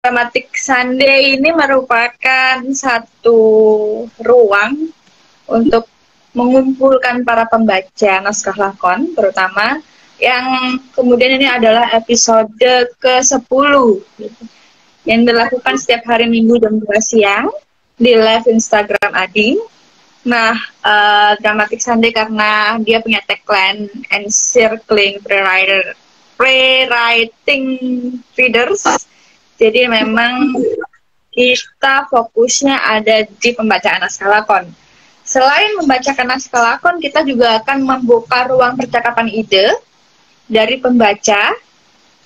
Dramatic Sunday ini merupakan satu ruang untuk mengumpulkan para pembaca naskah lakon, terutama yang kemudian ini adalah episode ke-10 yang dilakukan setiap hari Minggu jam 2 siang di live Instagram Ading. Nah, Dramatic Sunday karena dia punya tagline encircling pre-writing readers, jadi memang kita fokusnya ada di pembacaan naskah lakon. Selain membacakan naskah lakon, kita juga akan membuka ruang percakapan ide dari pembaca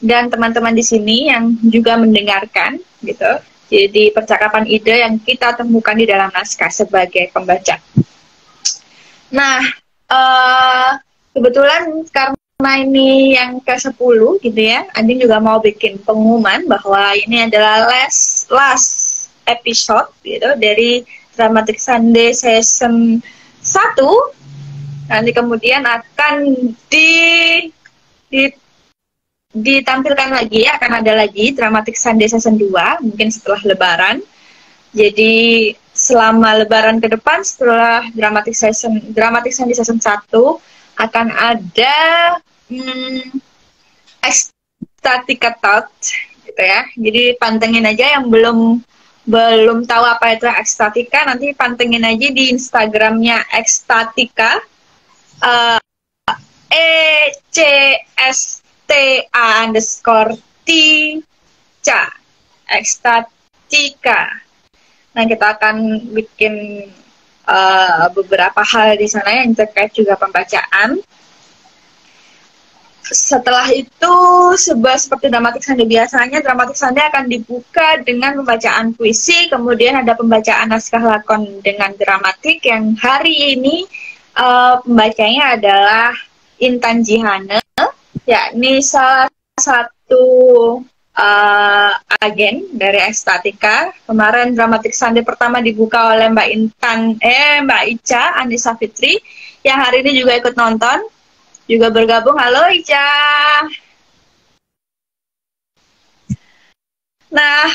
dan teman-teman di sini yang juga mendengarkan, gitu. Jadi percakapan ide yang kita temukan di dalam naskah sebagai pembaca. Nah, kebetulan karena ini yang ke-10 gitu ya, Andin juga mau bikin pengumuman bahwa ini adalah last episode gitu dari Dramatic Sunday season 1. Nanti kemudian akan ditampilkan lagi, akan ada lagi Dramatic Sunday season 2 mungkin setelah Lebaran. Jadi selama Lebaran ke depan, setelah Dramatic Sunday season 1 akan ada Ecstatica Talk gitu ya. Jadi pantengin aja yang belum tahu apa itu Ecstatica, nanti pantengin aja di Instagramnya Ecstatica, ECSTA_TICA, Ecstatica. Nah, kita akan bikin beberapa hal di sana yang terkait juga pembacaan. Setelah itu, seperti Dramatic Sunday biasanya, Dramatic Sunday akan dibuka dengan pembacaan puisi, kemudian ada pembacaan naskah lakon dengan dramatik, yang hari ini pembacanya adalah Intan Jihane, yakni salah satu agen dari Ecstatica. Kemarin Dramatic Sunday pertama dibuka oleh Mbak Ica Anissa Fitri, yang hari ini juga ikut nonton, juga bergabung. Halo Ica. Nah,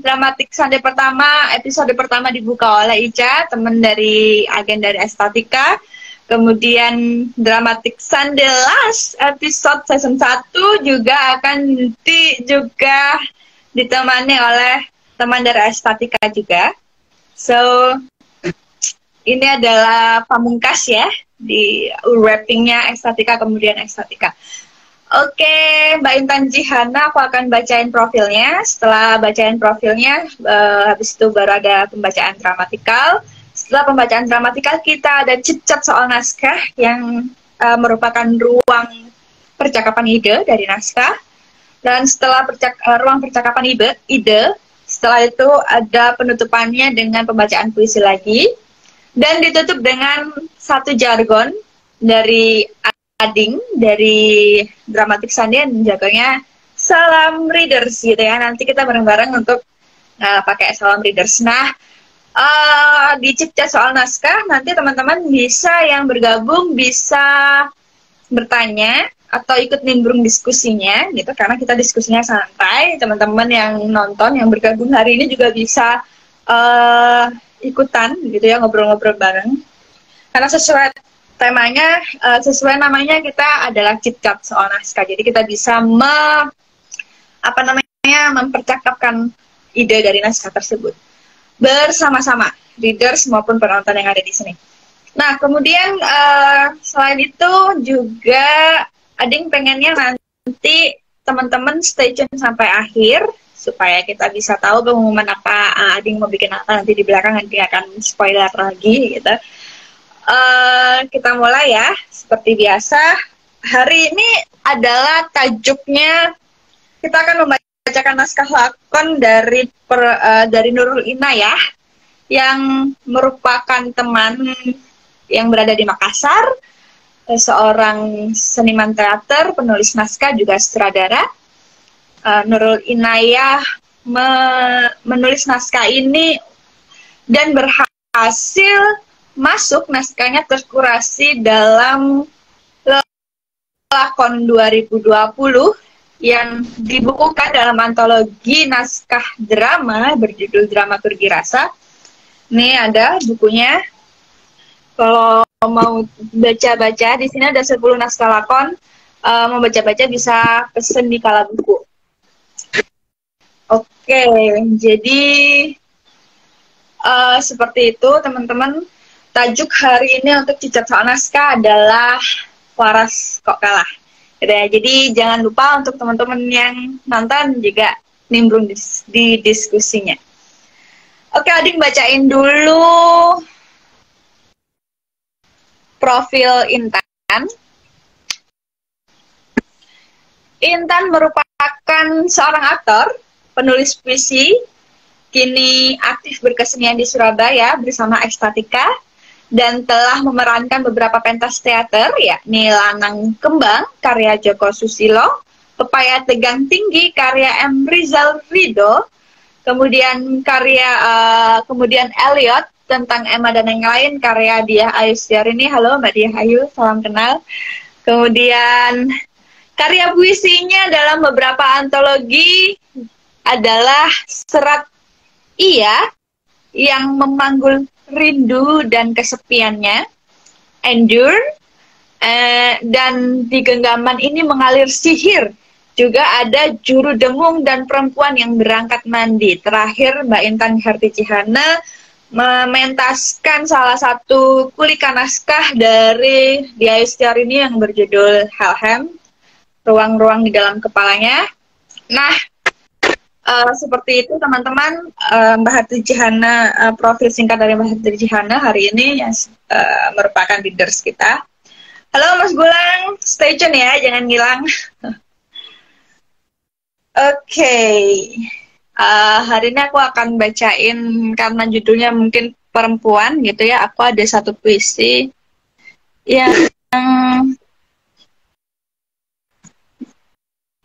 Dramatic Sunday pertama, episode pertama dibuka oleh Ica, teman dari agen dari Ecstatica. Kemudian Dramatic Sunday last episode season 1 juga akan ditemani oleh teman dari Ecstatica juga. So, ini adalah pamungkas ya di wrappingnya Ecstatica, kemudian Ecstatica. Oke, Mbak Intan Jihana, aku akan bacain profilnya. Setelah bacain profilnya, habis itu baru ada pembacaan dramatikal. Setelah pembacaan dramatikal, kita ada chit-chat soal naskah yang merupakan ruang percakapan ide dari naskah. Dan setelah ruang percakapan ide, setelah itu ada penutupannya dengan pembacaan puisi lagi. Dan ditutup dengan satu jargon dari Ading, dari Dramatic Sunday, jargonnya salam readers gitu ya. Nanti kita bareng-bareng untuk pakai salam readers. Nah, di chit-chat soal naskah, nanti teman-teman yang bergabung bisa bertanya atau ikut nimbrung diskusinya gitu, karena kita diskusinya santai. Teman-teman yang nonton, yang bergabung hari ini juga bisa ikutan gitu ya, ngobrol-ngobrol bareng. Karena sesuai temanya, sesuai namanya, kita adalah chit-chat soal naskah. Jadi kita bisa mempercakapkan ide dari naskah tersebut bersama-sama readers maupun penonton yang ada di sini. Nah, kemudian selain itu juga Ading pengennya nanti teman-teman stay tune sampai akhir supaya kita bisa tahu pengumuman apa, Ading mau bikin apa nanti di belakang, nanti akan spoiler lagi gitu. Kita mulai ya, seperti biasa. Hari ini adalah tajuknya, kita akan membacakan naskah lakon dari Nurul Inayah, yang merupakan teman yang berada di Makassar, seorang seniman teater, penulis naskah, juga sutradara. Nurul Inayah menulis naskah ini dan berhasil masuk naskahnya terkurasi dalam lakon 2020 yang dibukukan dalam antologi naskah drama berjudul Dramaturgi Rasa. Ini ada bukunya. Kalau mau baca-baca, di sini ada 10 naskah lakon. Mau baca-baca bisa pesen di Kala Buku. Oke, jadi seperti itu teman-teman. Tajuk hari ini untuk Cicat Soal Naskah adalah Waras Kok Kalah. Gitu ya. Jadi jangan lupa untuk teman-teman yang nonton juga nimbrung di diskusinya. Oke, Ading bacain dulu profil Intan. Intan merupakan seorang aktor, penulis puisi, kini aktif berkesenian di Surabaya bersama Ekstatika, dan telah memerankan beberapa pentas teater, yakni Lanang Kembang, karya Joko Susilo, Pepaya Tegang Tinggi, karya M. Rizal Ridho, kemudian kemudian Elliot, tentang Emma dan yang lain, karya Diah Ayu Setiarini. Halo Mbak Diah Ayu, salam kenal. Kemudian karya puisinya dalam beberapa antologi adalah Serat Iya, yang memanggul rindu dan kesepiannya, Endure, dan di genggaman ini mengalir sihir. Juga ada Juru Dengung dan Perempuan yang Berangkat Mandi. Terakhir Mbak Intan Hartijihana mementaskan salah satu kulikan naskah dari Diah Ayu Setiarini yang berjudul Helhem, Ruang-ruang di dalam kepalanya. Nah, seperti itu teman-teman, Mbak Hartijihana, profil singkat dari Mbak Hartijihana hari ini yang merupakan leaders kita. Halo Mas Gulang, stay tune ya, jangan ngilang. Oke, hari ini aku akan bacain, karena judulnya mungkin perempuan gitu ya, aku ada satu puisi yang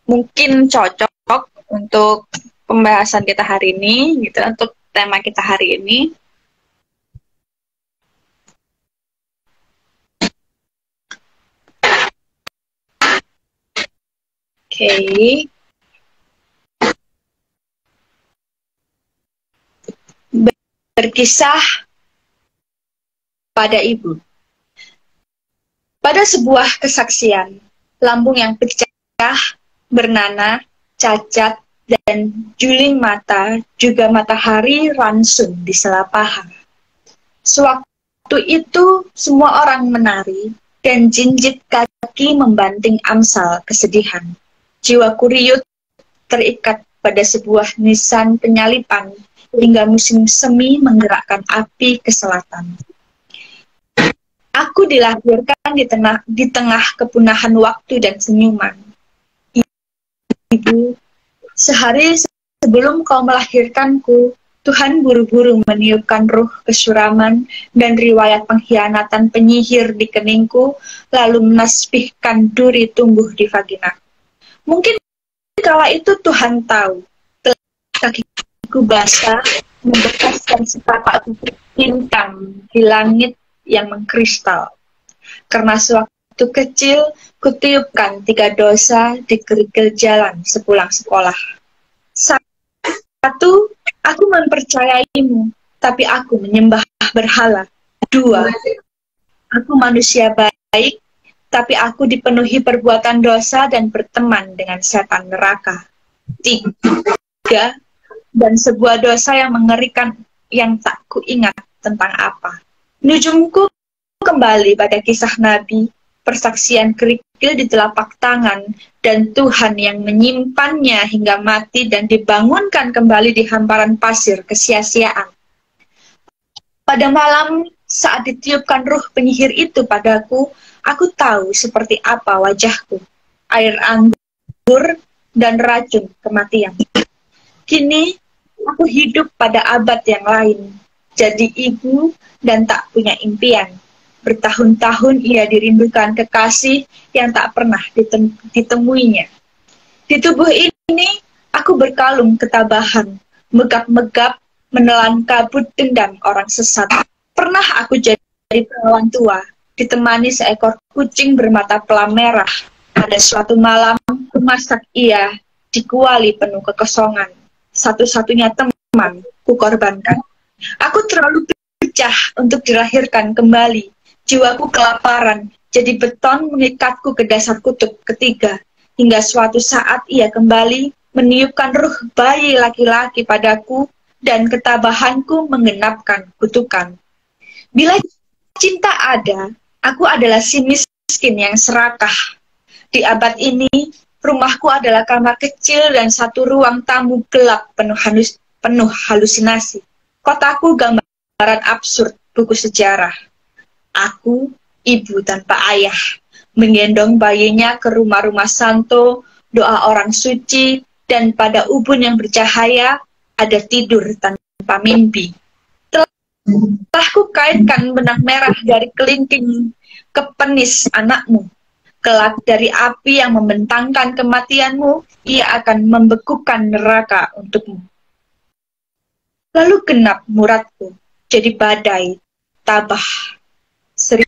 mungkin cocok untuk pembahasan kita hari ini, gitu, untuk tema kita hari ini. Oke. Berkisah pada ibu. Pada sebuah kesaksian, lambung yang pecah, bernanah, cacat, dan juling mata, juga matahari ransum di sela paha. Sewaktu itu semua orang menari, dan jinjit kaki membanting amsal kesedihan. Jiwaku riut terikat pada sebuah nisan penyalipan, hingga musim semi menggerakkan api ke selatan. Aku dilahirkan di tengah kepunahan waktu dan senyuman. Ibu, sehari sebelum kau melahirkanku, Tuhan buru-buru meniupkan ruh kesuraman dan riwayat pengkhianatan penyihir di keningku, lalu menasbihkan duri tumbuh di vagina. Mungkin kala itu Tuhan tahu, kakiku basah, membekaskan setapak bintang di langit yang mengkristal. Karena sewaktu kecil, kutiupkan 3 dosa di kerikil jalan sepulang sekolah. 1, aku mempercayaimu, tapi aku menyembah berhala. 2, aku manusia baik, tapi aku dipenuhi perbuatan dosa dan berteman dengan setan neraka. 3, dan sebuah dosa yang mengerikan yang tak kuingat tentang apa. Nujumku kembali pada kisah Nabi, persaksian kerikil di telapak tangan, dan Tuhan yang menyimpannya hingga mati dan dibangunkan kembali di hamparan pasir kesia-siaan. Pada malam saat ditiupkan ruh penyihir itu padaku, aku tahu seperti apa wajahku, air anggur dan racun kematian. Kini aku hidup pada abad yang lain, jadi ibu dan tak punya impian. Bertahun-tahun ia dirindukan kekasih yang tak pernah ditemuinya. Di tubuh ini, aku berkalung ketabahan, megap-megap menelan kabut dendam orang sesat. Pernah aku jadi perawan tua, ditemani seekor kucing bermata pelam merah. Pada suatu malam, memasak ia di kuali penuh kekosongan. Satu-satunya teman kukorbankan. Aku terlalu pecah untuk dilahirkan kembali. Jiwaku kelaparan, jadi beton mengikatku ke dasar kutub ketiga. Hingga suatu saat ia kembali meniupkan ruh bayi laki-laki padaku dan ketabahanku menggenapkan kutukan. Bila cinta ada, aku adalah si miskin yang serakah. Di abad ini, rumahku adalah kamar kecil dan satu ruang tamu gelap penuh halusinasi. Kotaku gambaran absurd buku sejarah. Aku, ibu tanpa ayah, menggendong bayinya ke rumah-rumah santo, doa orang suci, dan pada ubun yang bercahaya, ada tidur tanpa mimpi. Telah kukaitkan benang merah dari kelingking ke penis anakmu. Kelak dari api yang membentangkan kematianmu, ia akan membekukan neraka untukmu. Lalu genap muradku, jadi badai, tabah. 1000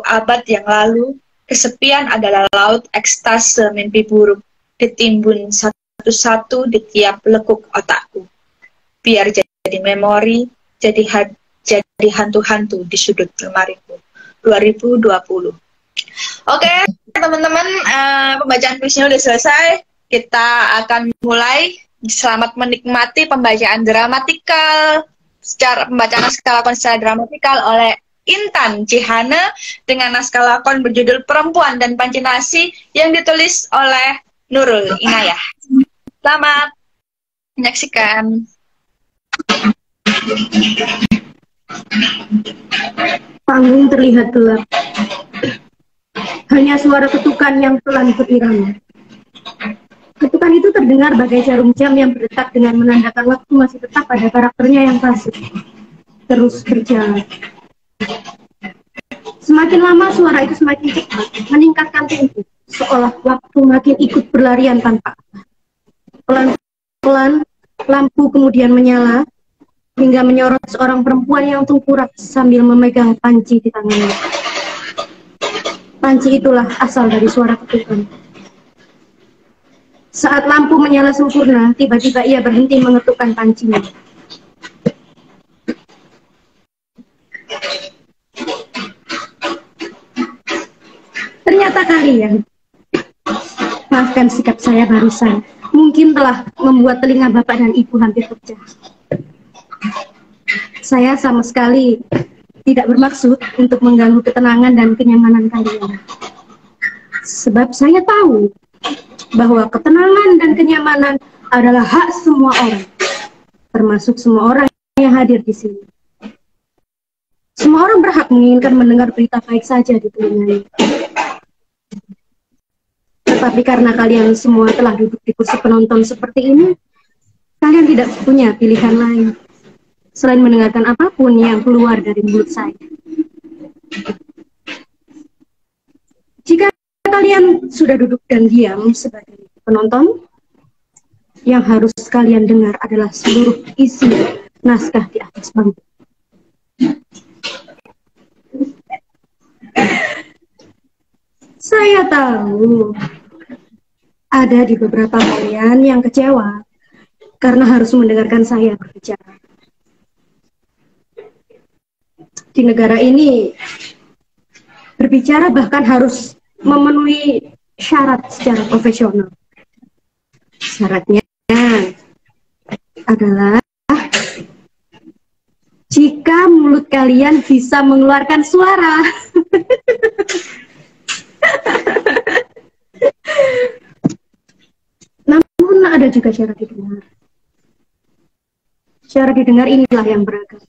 abad yang lalu, kesepian adalah laut ekstase mimpi buruk, ditimbun satu-satu di tiap lekuk otakku. Biar jadi memori, jadi hantu-hantu di sudut lemariku. 2020. Oke, teman-teman, pembacaan puisinya udah selesai. Kita akan mulai. Selamat menikmati pembacaan dramatikal pembacaan naskah lakon secara dramatikal oleh Intan Cihana dengan naskah lakon berjudul Perempuan dan Pancinasi yang ditulis oleh Nurul Inayah. Selamat menyaksikan. Panggung terlihat gelap. Hanya suara ketukan yang pelan berirama. Ketukan itu terdengar bagai jarum jam yang berdetak dengan menandakan waktu masih tetap pada karakternya yang pasif. Terus berjalan. Semakin lama suara itu semakin cepat, meningkatkan tempo, seolah waktu makin ikut berlarian tanpa arah. Pelan-pelan, lampu kemudian menyala, hingga menyorot seorang perempuan yang tengkurap sambil memegang panci di tangannya. Panci itulah asal dari suara ketukan. Saat lampu menyala sempurna, tiba-tiba ia berhenti mengetukkan pancinya. Ternyata kalian, maafkan sikap saya barusan, mungkin telah membuat telinga bapak dan ibu hampir pecah. Saya sama sekali tidak bermaksud untuk mengganggu ketenangan dan kenyamanan kalian. Sebab saya tahu bahwa ketenangan dan kenyamanan adalah hak semua orang, termasuk semua orang yang hadir di sini. Semua orang berhak menginginkan mendengar berita baik saja di telinganya. Tetapi karena kalian semua telah duduk di kursi penonton seperti ini, kalian tidak punya pilihan lain selain mendengarkan apapun yang keluar dari mulut saya. Jika kalian sudah duduk dan diam sebagai penonton, yang harus kalian dengar adalah seluruh isi naskah di atas panggung. Saya tahu ada di beberapa kalian yang kecewa karena harus mendengarkan saya berbicara. Di negara ini, berbicara bahkan harus memenuhi syarat secara profesional. Syaratnya adalah jika mulut kalian bisa mengeluarkan suara. Namun ada juga syarat didengar. Syarat didengar inilah yang beragam.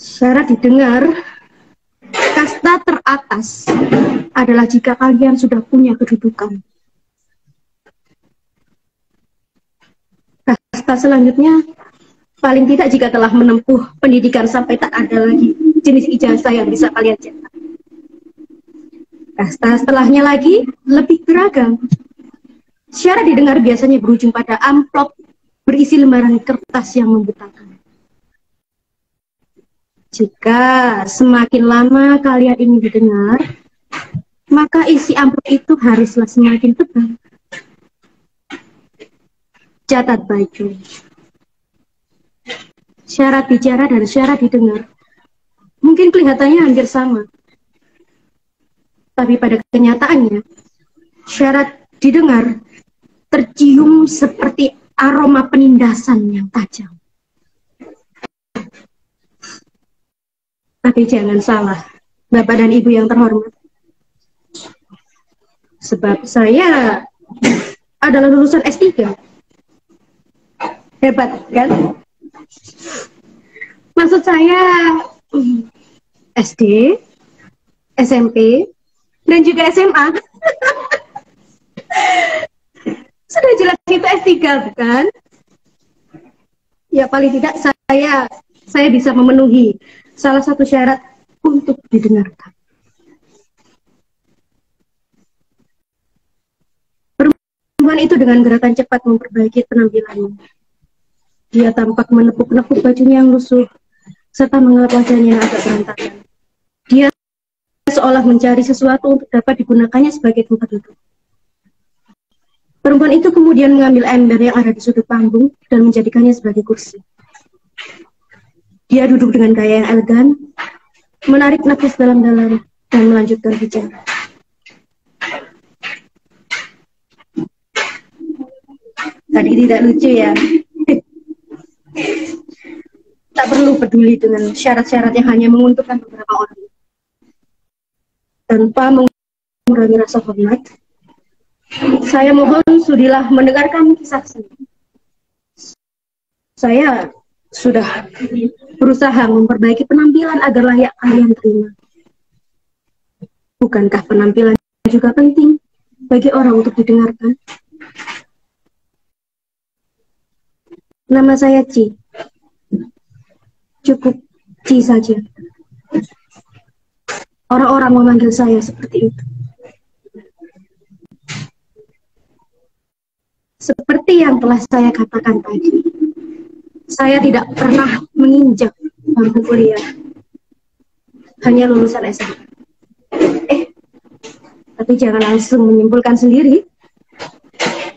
Syarat didengar kasta teratas adalah jika kalian sudah punya kedudukan. Kasta selanjutnya paling tidak jika telah menempuh pendidikan sampai tak ada lagi jenis ijazah yang bisa kalian cetak. Kasta setelahnya lagi lebih beragam. Syarat didengar biasanya berujung pada amplop berisi lembaran kertas yang membutakan. Jika semakin lama kalian ingin didengar, maka isi amplop itu haruslah semakin tebal. Catat baju. Syarat bicara dan syarat didengar mungkin kelihatannya hampir sama. Tapi pada kenyataannya, syarat didengar tercium seperti aroma penindasan yang tajam. Tapi jangan salah, Bapak dan Ibu yang terhormat. Sebab saya adalah lulusan S3. Hebat, kan? Maksud saya SD, SMP, dan juga SMA. Sudah jelas itu S3, bukan? Ya paling tidak saya bisa memenuhi salah satu syarat untuk didengarkan. Perempuan itu dengan gerakan cepat memperbaiki penampilannya. Dia tampak menepuk-nepuk bajunya yang lusuh, serta mengelap wajahnya yang agak berantakan. Dia seolah mencari sesuatu untuk dapat digunakannya sebagai tempat duduk. Perempuan itu kemudian mengambil ember yang ada di sudut panggung dan menjadikannya sebagai kursi. Dia duduk dengan gaya yang elegan, menarik nafas dalam-dalam, dan melanjutkan bicara. Tadi tidak lucu ya? Tak perlu peduli dengan syarat-syarat yang hanya menguntungkan beberapa orang. Tanpa mengurangi rasa hormat, saya mohon sudilah mendengarkan kisah saya. Saya sudah berusaha memperbaiki penampilan agar layak kalian terima. Bukankah penampilan juga penting bagi orang untuk didengarkan? Nama saya Ci. Cukup Ci saja. Orang-orang memanggil saya seperti itu. Seperti yang telah saya katakan tadi, saya tidak pernah menginjak bangku kuliah. Hanya lulusan SMA. Tapi jangan langsung menyimpulkan sendiri.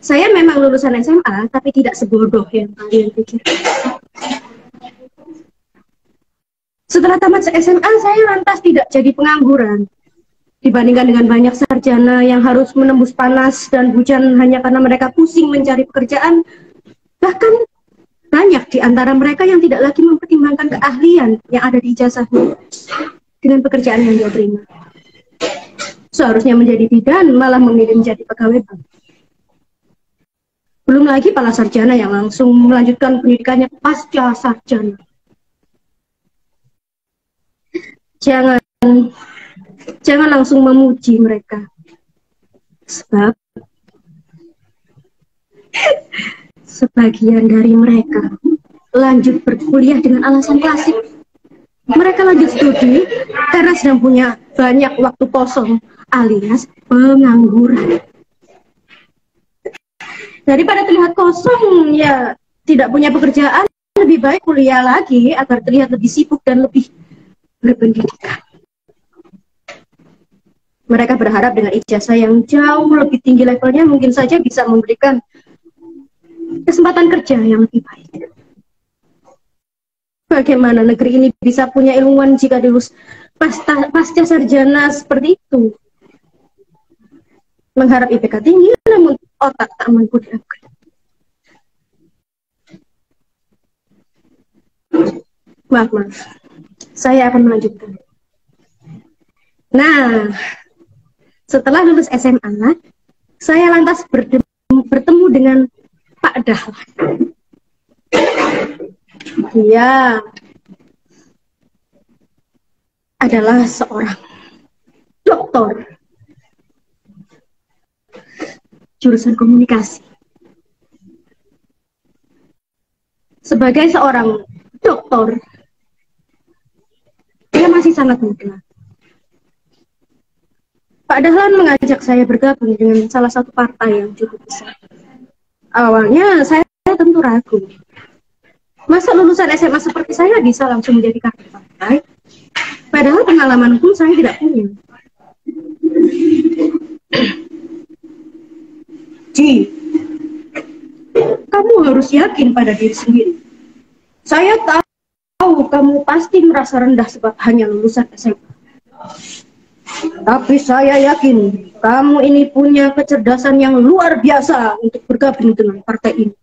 Saya memang lulusan SMA, tapi tidak sebodoh yang kalian pikir. Setelah tamat SMA, saya lantas tidak jadi pengangguran. Dibandingkan dengan banyak sarjana yang harus menembus panas dan hujan hanya karena mereka pusing mencari pekerjaan, bahkan banyak di antara mereka yang tidak lagi mempertimbangkan keahlian yang ada di ijazahnya dengan pekerjaan yang dia terima. Seharusnya menjadi bidan, malah memilih menjadi pegawai bank. Belum lagi para sarjana yang langsung melanjutkan pendidikannya pasca sarjana. Jangan langsung memuji mereka. Sebab sebagian dari mereka lanjut berkuliah dengan alasan klasik. Mereka lanjut studi karena sedang punya banyak waktu kosong alias pengangguran. Daripada terlihat kosong, ya tidak punya pekerjaan, lebih baik kuliah lagi agar terlihat lebih sibuk dan lebih berpendidikan. Mereka berharap dengan ijazah yang jauh lebih tinggi levelnya mungkin saja bisa memberikan kesempatan kerja yang lebih baik. Bagaimana negeri ini bisa punya ilmuwan jika dilulus pasca sarjana seperti itu? Mengharap IPK tinggi namun otak tak mampu diupgrade. Maaf, saya akan melanjutkan. Nah, setelah lulus SMA, saya lantas bertemu dengan Pak Dahlan. Dia adalah seorang doktor jurusan komunikasi. Sebagai seorang doktor, dia masih sangat muda. Pak Dahlan mengajak saya bergabung dengan salah satu partai yang cukup besar. Awalnya saya tentu ragu. Masa lulusan SMA seperti saya bisa langsung menjadi kader partai? Padahal pengalaman pun saya tidak punya. Ji, kamu harus yakin pada diri sendiri. Saya tahu kamu pasti merasa rendah sebab hanya lulusan SMA. Tapi saya yakin kamu ini punya kecerdasan yang luar biasa untuk bergabung dengan partai ini.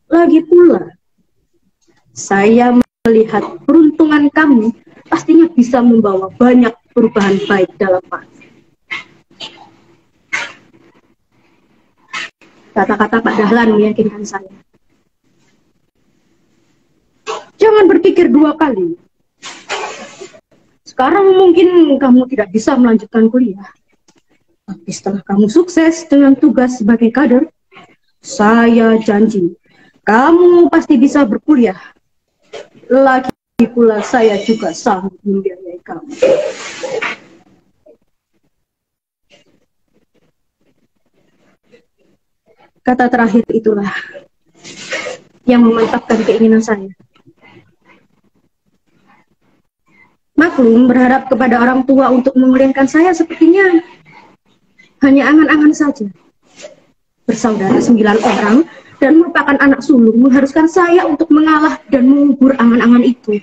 Lagi pula, saya melihat peruntungan kamu pastinya bisa membawa banyak perubahan baik dalam partai. Kata-kata Pak Dahlan meyakinkan saya. Jangan berpikir dua kali. Sekarang mungkin kamu tidak bisa melanjutkan kuliah. Tapi setelah kamu sukses dengan tugas sebagai kader, saya janji, kamu pasti bisa berkuliah. Lagi pula saya juga sanggup membiayai kamu. Kata terakhir itulah yang memantapkan keinginan saya. Maklum, berharap kepada orang tua untuk memuliakan saya sepertinya hanya angan-angan saja. Bersaudara 9 orang dan merupakan anak sulung mengharuskan saya untuk mengalah dan mengubur angan-angan itu.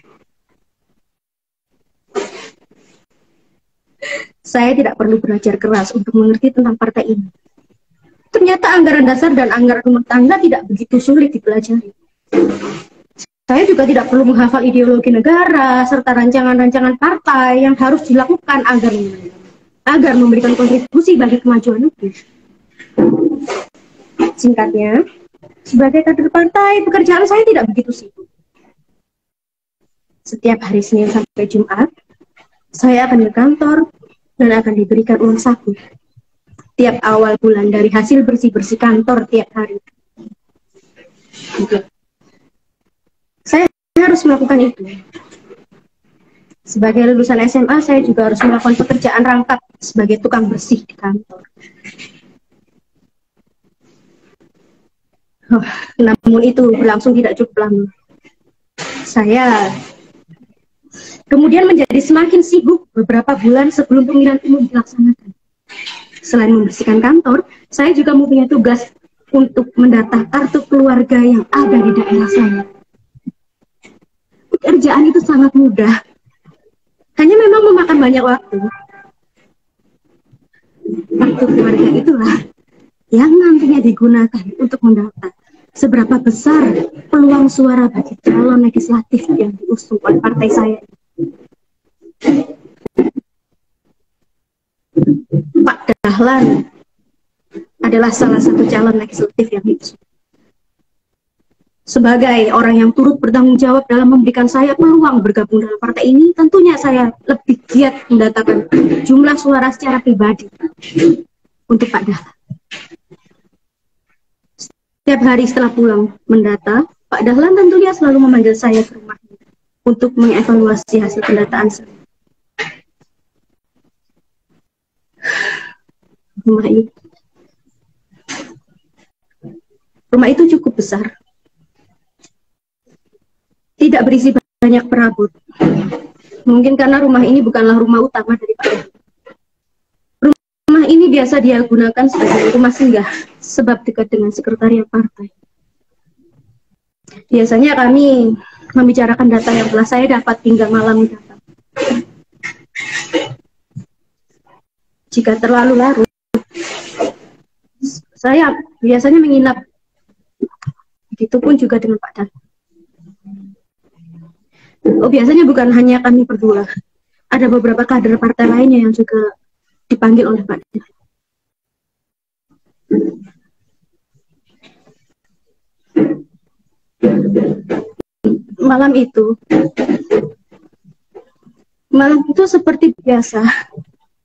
Saya tidak perlu belajar keras untuk mengerti tentang partai ini. Ternyata anggaran dasar dan anggaran rumah tangga tidak begitu sulit dipelajari. Saya juga tidak perlu menghafal ideologi negara serta rancangan-rancangan partai yang harus dilakukan agar memberikan kontribusi bagi kemajuan negeri. Singkatnya, sebagai kader partai, pekerjaan saya tidak begitu sibuk. Setiap hari Senin sampai Jumat, saya akan ke kantor dan akan diberikan uang saku tiap awal bulan dari hasil bersih-bersih kantor tiap hari. Saya harus melakukan itu. Sebagai lulusan SMA, saya juga harus melakukan pekerjaan rangkap sebagai tukang bersih di kantor. Namun itu berlangsung tidak cukup lama. Saya kemudian menjadi semakin sibuk beberapa bulan sebelum pemilihan umum dilaksanakan. Selain membersihkan kantor, saya juga mempunyai tugas untuk mendata kartu keluarga yang ada di daerah saya. Pekerjaan itu sangat mudah, hanya memang memakan banyak waktu. Kartu keluarga itulah yang nantinya digunakan untuk mendata seberapa besar peluang suara bagi calon legislatif yang diusung oleh partai saya. Pak Dahlan adalah salah satu calon legislatif yang diusung. Sebagai orang yang turut bertanggung jawab dalam memberikan saya peluang bergabung dalam partai ini, tentunya saya lebih giat mendatakan jumlah suara secara pribadi untuk Pak Dahlan. Setiap hari setelah pulang mendata, Pak Dahlan tentunya selalu memanggil saya ke rumahnya untuk mengevaluasi hasil pendataan saya. Rumah itu cukup besar. Tidak berisi banyak perabot. Mungkin karena rumah ini bukanlah rumah utama dari Pak Dahlan. Rumah ini biasa dia gunakan sebagai rumah singgah, sebab dekat dengan sekretariat partai. Biasanya kami membicarakan data yang telah saya dapat hingga malam datang. Jika terlalu larut, saya biasanya menginap. Begitupun juga dengan Pak Dahlan. Oh, biasanya bukan hanya kami berdua. Ada beberapa kader partai lainnya yang juga dipanggil oleh Pak Dahlan. Malam itu seperti biasa,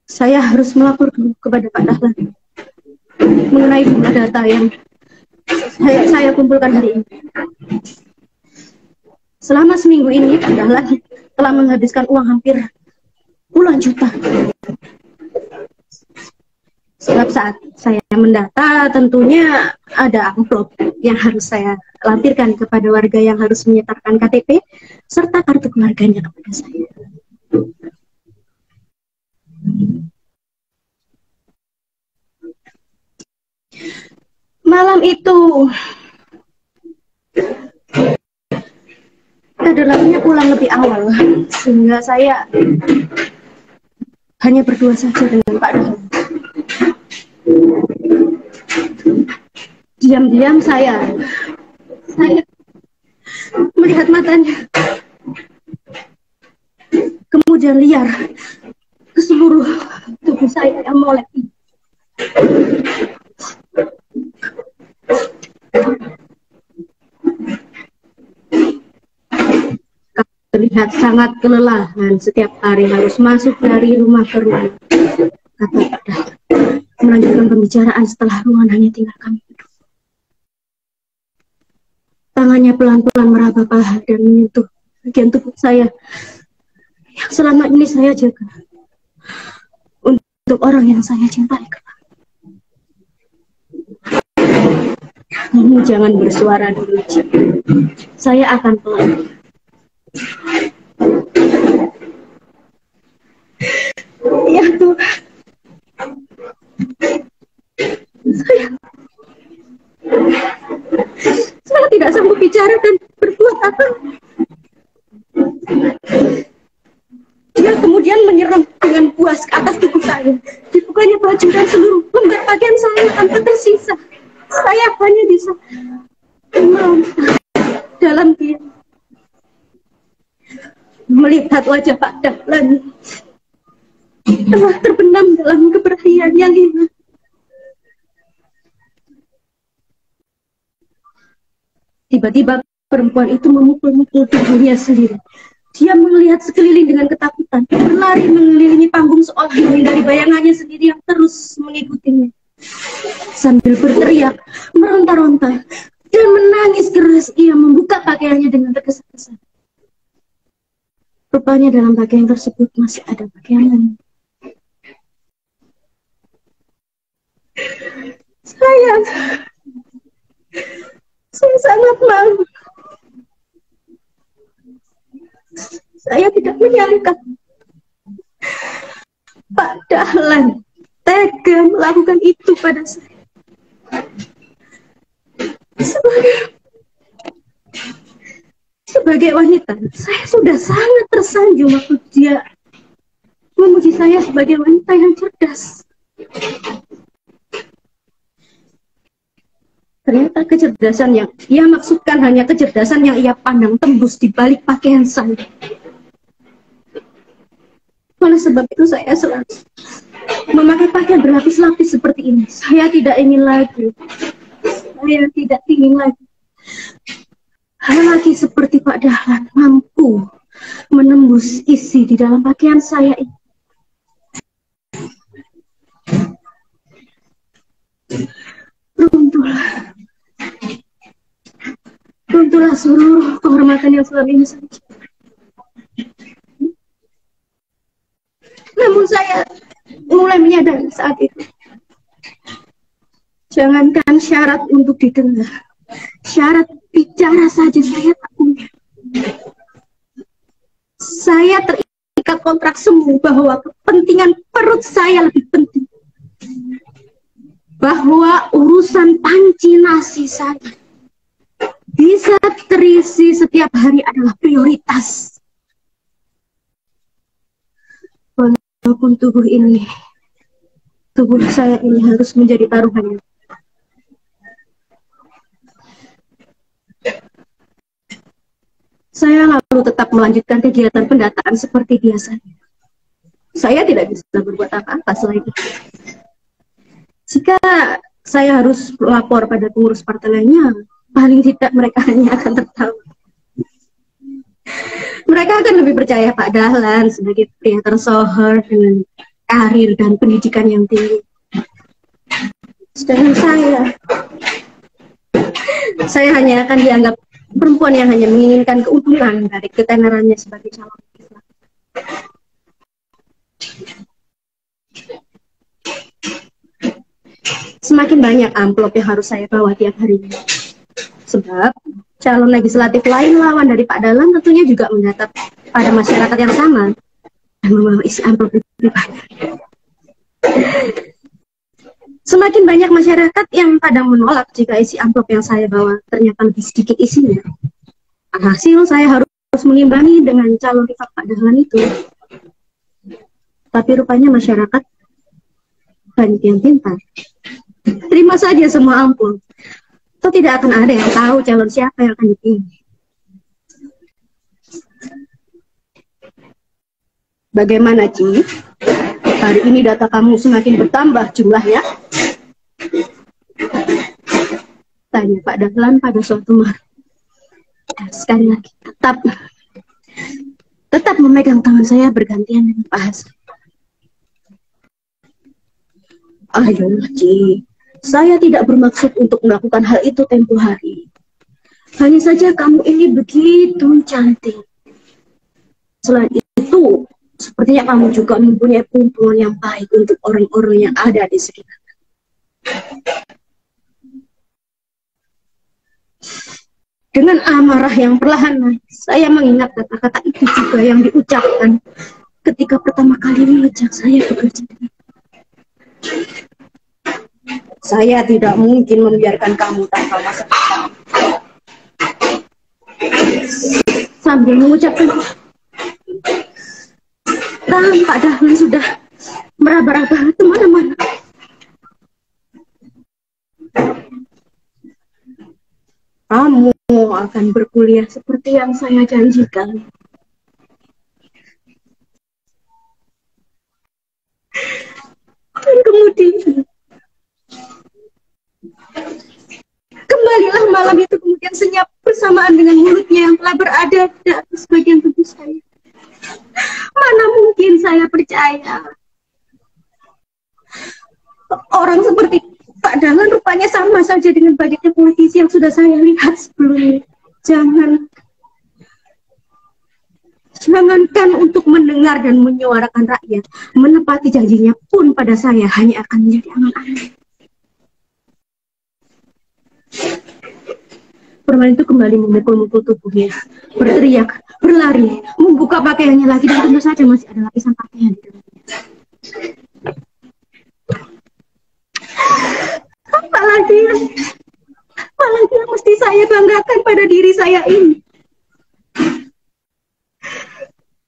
saya harus melapor kepada Pak Dahlan mengenai jumlah data yang saya kumpulkan hari ini. Selama seminggu ini, Pak Dahlan telah menghabiskan uang hampir puluhan juta. Sebab saat saya mendata, tentunya ada amplop yang harus saya lampirkan kepada warga yang harus menyetorkan KTP serta kartu keluarganya kepada saya. Malam itu kedelapnya pulang lebih awal, sehingga saya hanya berdua saja dengan Pak Dahlan. Diam-diam saya melihat matanya, kemudian liar ke seluruh tubuh saya yang molek. Terlihat sangat kelelahan, setiap hari harus masuk dari rumah ke rumah, kata Pak Dahlan, melanjutkan pembicaraan setelah ruangan hanya tinggal kami berdua. Tangannya pelan-pelan meraba paha dan menyentuh bagian tubuh saya yang selama ini saya jaga untuk orang yang saya cintai. Kamu jangan bersuara dulu, saya akan pelan. Ya Tuhan, saya tidak sanggup bicara dan berbuat apa. Dia kemudian menyerang dengan buas ke atas tubuh saya. Dibukanya baju dan seluruh lembar pakaian saya tanpa tersisa. Saya hanya bisa dalam diam melihat wajah Pak Dahlan telah terbenam dalam keberanian yang hilang. Tiba-tiba perempuan itu memukul-mukul tubuhnya sendiri. Dia melihat sekeliling dengan ketakutan, berlari mengelilingi panggung seolah menghindari bayangannya sendiri yang terus mengikutinya. Sambil berteriak, meronta-ronta, dan menangis keras, ia membuka pakaiannya dengan tergesa-gesa. Rupanya dalam pakaian tersebut masih ada pakaian lain. Saya sangat malu. Saya tidak menyangka Pak Dahlan tega melakukan itu pada saya. Sebagai wanita, saya sudah sangat tersanjung waktu dia memuji saya sebagai wanita yang cerdas. Ternyata kecerdasan yang ia maksudkan hanya kecerdasan yang ia pandang tembus di balik pakaian saya. Oleh sebab itu saya selalu memakai pakaian berlapis-lapis seperti ini. Saya tidak ingin lagi lelaki seperti Pak Dahlan mampu menembus isi di dalam pakaian saya ini. Runtuhlah seluruh kehormatan yang selama ini saya. Namun saya mulai menyadari saat itu, jangankan syarat untuk didengar, syarat bicara saja saya tak punya. Saya terikat kontrak semu bahwa kepentingan perut saya lebih penting, bahwa urusan panci nasi saya bisa terisi setiap hari adalah prioritas. Walaupun tubuh saya ini harus menjadi taruhannya. Saya lalu tetap melanjutkan kegiatan pendataan seperti biasanya. Saya tidak bisa berbuat apa-apa selain itu. Jika saya harus lapor pada pengurus partai lainnya, paling tidak mereka hanya akan tertawa. Mereka akan lebih percaya Pak Dahlan sebagai pria tersohor dengan karir dan pendidikan yang tinggi. Sedangkan saya hanya akan dianggap perempuan yang hanya menginginkan keuntungan dari ketenarannya sebagai calon legislatif. Semakin banyak amplop yang harus saya bawa tiap harinya. Sebab calon legislatif lain lawan dari Pak Dahlan tentunya juga mendapat pada masyarakat yang sama. membawa isi amplop pribadi. Semakin banyak masyarakat yang pada menolak jika isi amplop yang saya bawa ternyata lebih sedikit isinya. Hasil saya harus mengimbangi dengan calon rival Pak Dahlan itu. Tapi rupanya masyarakat banyak yang pintar. Terima saja semua amplop. Atau tidak akan ada yang tahu calon siapa yang akan dipilih. Bagaimana, Ci? Hari ini data kamu semakin bertambah jumlahnya? Tanya Pak Dahlan pada suatu malam. Sekali lagi, tetap memegang tangan saya bergantian dengan Pak Hasan. Ayolah, Ci. Saya tidak bermaksud untuk melakukan hal itu tempo hari. Hanya saja kamu ini begitu cantik. Selain itu, sepertinya kamu juga mempunyai peruntungan yang baik untuk orang-orang yang ada di sekitar. Dengan amarah yang perlahan, saya mengingat kata-kata itu juga yang diucapkan ketika pertama kali mengajak saya bekerja. Saya tidak mungkin membiarkan kamu tanpa masa depan. Sambil mengucapkan, Pak Dahlan sudah meraba-raba kemana-mana. Kamu akan berkuliah seperti yang saya janjikan. Dan kemudian kembalilah malam itu kemudian senyap bersamaan dengan mulutnya yang telah berada di atas bagian tubuh saya. Mana mungkin saya percaya orang seperti Pak Dahlan rupanya sama saja dengan banyaknya politisi yang sudah saya lihat sebelumnya. Jangankan untuk mendengar dan menyuarakan rakyat, menepati janjinya pun pada saya hanya akan menjadi angan-angan. Perempuan itu kembali memukul-mukul tubuhnya, berteriak, berlari, membuka pakaiannya lagi, dan tentu saja masih ada lapisan pakaian di dalamnya. Apalagi yang mesti saya banggakan pada diri saya ini.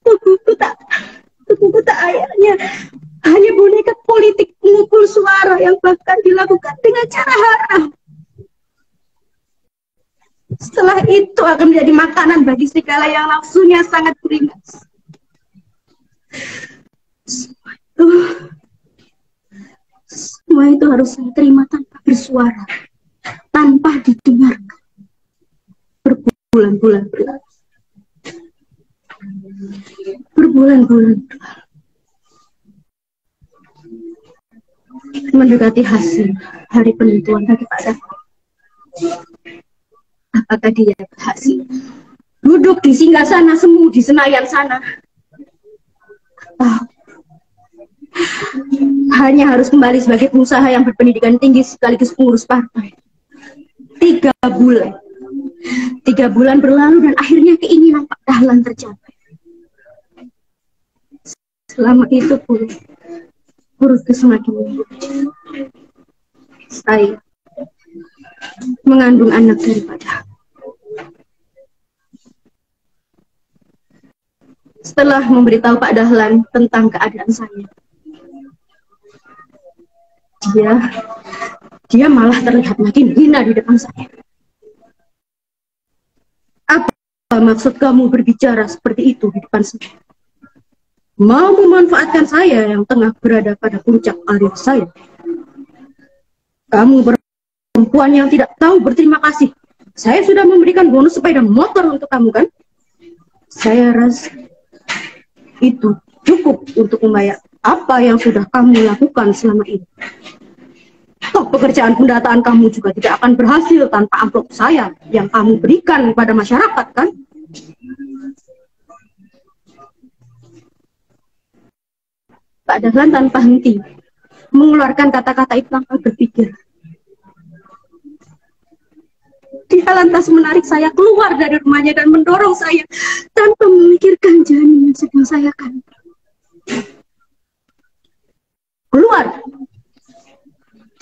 Tubuhku tak hanya boneka politik pengukul suara yang bahkan dilakukan dengan cara haram. Setelah itu akan menjadi makanan bagi segala yang nafsunya sangat beringas. Semua itu harus saya terima tanpa bersuara, tanpa didengarkan. Berbulan-bulan berlalu. Mendekati hasil hari penentuan dari Pak Dahlan. Apakah dia berhasil duduk di singgasana semu di Senayan sana? Hanya harus kembali sebagai pengusaha yang berpendidikan tinggi sekaligus pengurus partai. 3 bulan berlalu dan akhirnya keinginan Pak Dahlan tercapai. Selama itu pun perutku semakin memburuk. Saya mengandung anak dari Pak Dahlan. Setelah memberitahu Pak Dahlan tentang keadaan saya, dia malah terlihat makin hina di depan saya. Apa maksud kamu berbicara seperti itu di depan saya? Mau memanfaatkan saya yang tengah berada pada puncak karir saya? Kamu perempuan yang tidak tahu berterima kasih. Saya sudah memberikan bonus sepeda motor untuk kamu, kan? Saya rasa itu cukup untuk membayar apa yang sudah kamu lakukan selama ini. Toh pekerjaan pendataan kamu juga tidak akan berhasil tanpa amplop saya yang kamu berikan kepada masyarakat, kan? Pak Dahlan tanpa henti mengeluarkan kata-kata itu tanpa berpikir. Dia lantas menarik saya keluar dari rumahnya dan mendorong saya tanpa memikirkan janin yang sedang saya kandung. Keluar.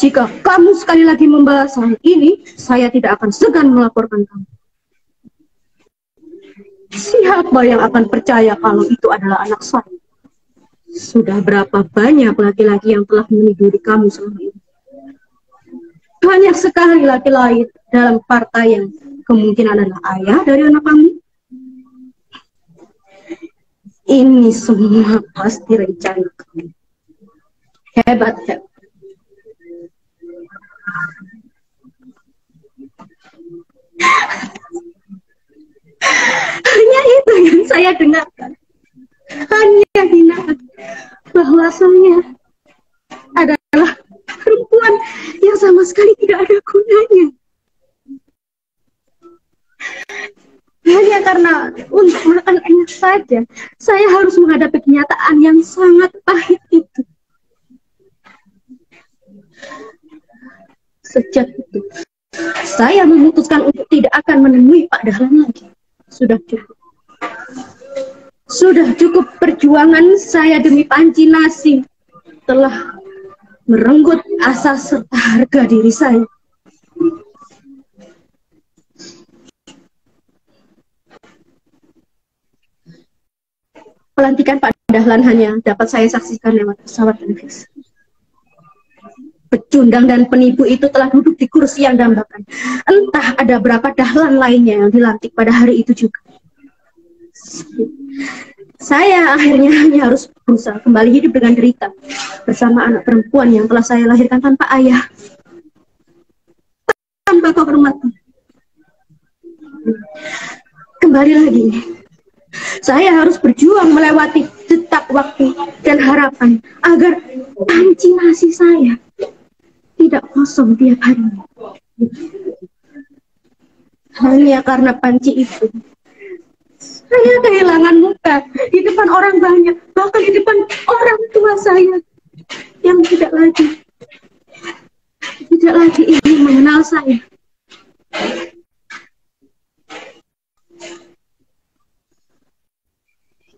Jika kamu sekali lagi membahas hal ini, saya tidak akan segan melaporkan kamu. Siapa yang akan percaya kalau itu adalah anak saya? Sudah berapa banyak laki-laki yang telah meniduri kamu selama ini? Banyak sekali laki-laki dalam partai yang kemungkinan adalah ayah dari anak kamu. Ini semua pasti rencana kamu. Hebat, hebat. Hanya itu yang saya dengarkan. Hanya hinaan bahwasanya adalah perempuan yang sama sekali tidak ada gunanya. Hanya karena untuk makan enak saja, saya harus menghadapi kenyataan yang sangat pahit itu. Sejak itu, saya memutuskan untuk tidak akan menemui Pak Dahlan lagi. Sudah cukup. Sudah cukup perjuangan saya demi panci nasi telah merenggut asa serta harga diri saya. Pelantikan Pak Dahlan hanya dapat saya saksikan lewat pesawat televisi. Pecundang dan penipu itu telah duduk di kursi yang dambakan. Entah ada berapa Dahlan lainnya yang dilantik pada hari itu juga. Saya akhirnya hanya harus berusaha kembali hidup dengan derita bersama anak perempuan yang telah saya lahirkan tanpa ayah, tanpa kehormatan. Kembali lagi, saya harus berjuang melewati detak waktu dan harapan agar panci nasi saya tidak kosong tiap hari. Hanya karena panci itu, saya kehilangan muka di depan orang banyak, bahkan di depan orang tua saya yang tidak lagi ingin mengenal saya.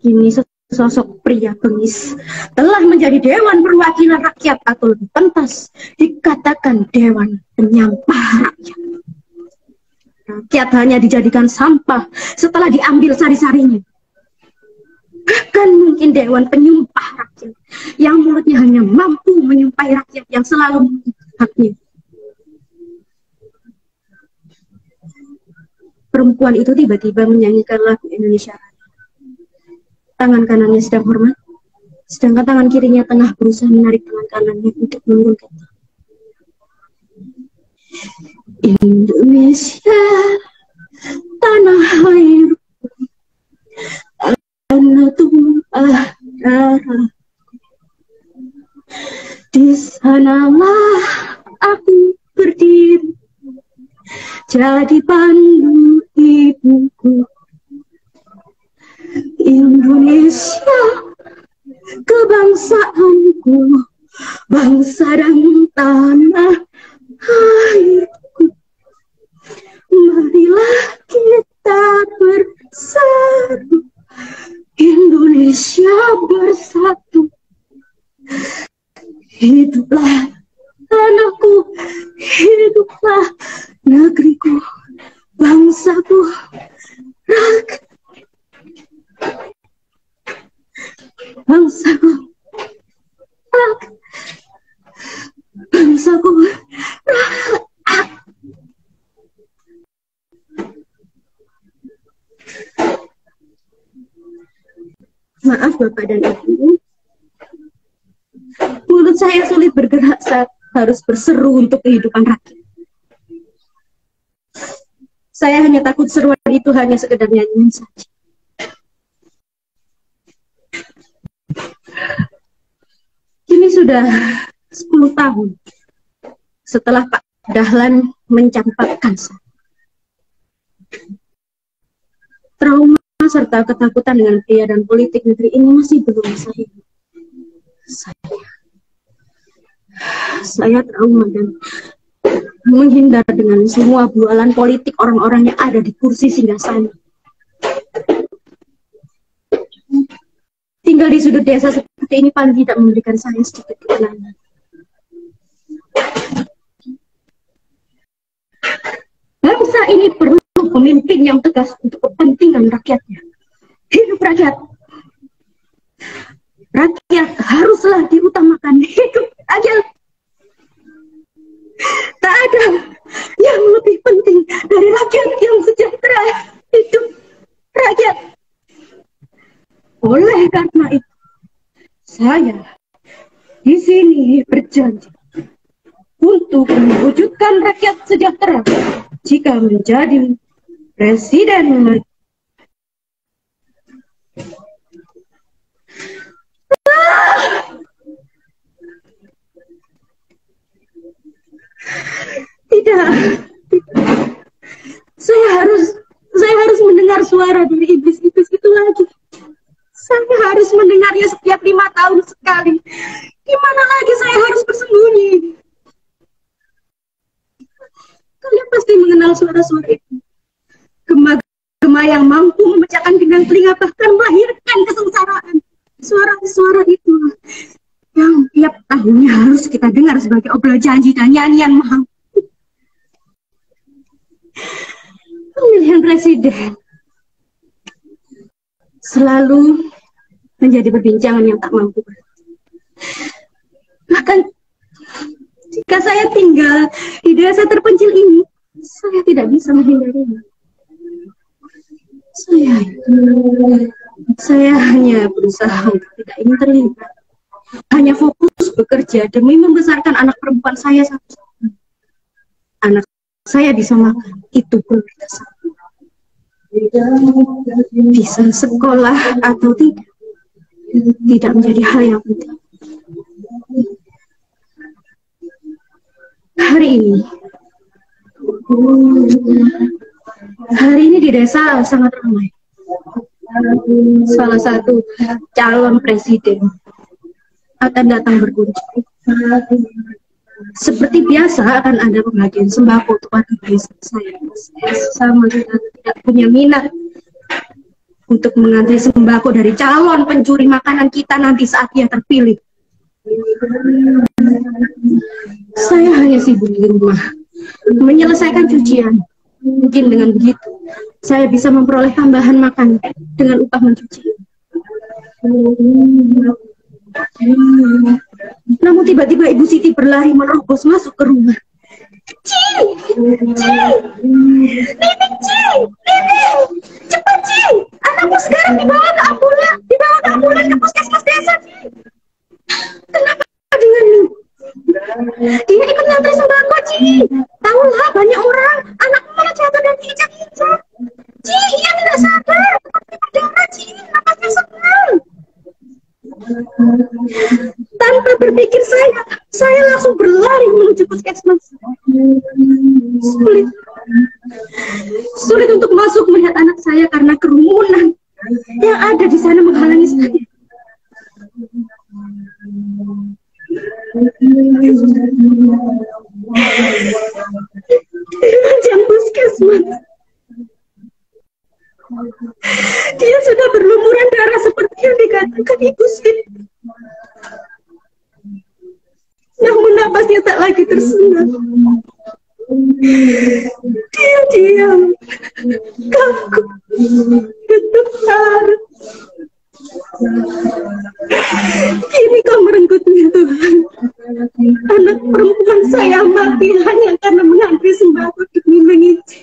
Kini sosok pria bengis telah menjadi Dewan Perwakilan Rakyat, atau lebih pantas dikatakan Dewan Penyampah Rakyat. Rakyat hanya dijadikan sampah setelah diambil sari-sarinya. Bahkan mungkin Dewan Penyumpah Rakyat yang mulutnya hanya mampu menyumpahi rakyat yang selalu haknya. Perempuan itu tiba-tiba menyanyikan lagu Indonesia Raya. Tangan kanannya sedang hormat, sedangkan tangan kirinya tengah berusaha menarik tangan kanannya untuk mengangkat. Indonesia, tanah air, tanah tumpah darah. Di sanalah aku berdiri, jadi pandu ibuku. Indonesia, kebangsaanku, bangsa dan tanah airku. Marilah kita bersatu, Indonesia bersatu. Hiduplah tanahku, hiduplah negeriku, bangsaku, bangsaku, bangsaku. Maaf Bapak dan Ibu, mulut saya sulit bergerak saat harus berseru untuk kehidupan rakyat. Saya hanya takut seruan itu hanya sekedar nyanyian saja. Kini sudah 10 tahun setelah Pak Dahlan mencampakkan saya. Trauma serta ketakutan dengan pria dan politik negeri ini masih belum saya. Saya trauma dan menghindar dengan semua bualan politik orang-orang yang ada di kursi singgasana. Tinggal di sudut desa Tapi ini paling tidak memberikan saya sedikit ketenangan. Bangsa ini perlu pemimpin yang tegas untuk kepentingan rakyatnya. Hidup rakyat. Rakyat haruslah diutamakan. Hidup rakyat. Tak ada yang lebih penting dari rakyat yang sejahtera. Hidup rakyat. Oleh karena itu, saya di sini berjanji untuk mewujudkan rakyat sejahtera jika menjadi presiden. Tidak. Saya harus mendengar suara dari iblis-iblis itu lagi. Saya harus mendengarnya setiap 5 tahun sekali. Gimana lagi saya harus bersembunyi? Kalian pasti mengenal suara-suara itu. Gema-gema yang mampu memecahkan gendang telinga, bahkan melahirkan kesengsaraan. Suara-suara itu yang tiap tahunnya harus kita dengar sebagai obrolan janji dan nyanyian mahal. Pemilihan presiden selalu menjadi perbincangan yang tak mampu. Bahkan jika saya tinggal di desa terpencil ini, saya tidak bisa menghindarinya. Saya hanya berusaha untuk tidak ingin terlibat. Hanya fokus bekerja demi membesarkan anak perempuan saya satu-satu. Anak saya bisa makan, itu prioritas saya. Bisa sekolah atau tidak menjadi hal yang penting. Hari ini di desa sangat ramai. Salah satu calon presiden akan datang berkunjung. Seperti biasa akan ada pembagian sembako untuk warga desa saya. Sama kita tidak punya minat untuk mengantri sembako dari calon pencuri makanan kita nanti saat dia terpilih. Saya hanya sibuk di rumah menyelesaikan cucian. Mungkin dengan begitu saya bisa memperoleh tambahan makan dengan upah mencuci. Namun tiba-tiba Ibu Siti berlari menerobos masuk ke rumah. Cing! Cepat Cing! Anakku sekarang dibawa ke ambulan ke puskesmas desa, Cing! Kenapa denganmu? Dia ikut ngantri sembako, Cing! Tahulah banyak orang, anakmu malah jatuh dan diinjak-injak. Cing, ia tidak sadar, tetapi berdarah, Cing! Napasnya sesak. Tanpa berpikir saya langsung berlari menuju puskesmas. Sulit untuk masuk melihat anak saya karena kerumunan yang ada di sana menghalangi saya. Jam puskesmas, dia sudah berlumuran darah seperti yang dikatakan Ibu Siti. Namun napasnya tak lagi tersendat. Dia diam, kaku, getar. Kini kau merengkutnya, Tuhan. Anak perempuan saya mati hanya karena mengantri sembako demi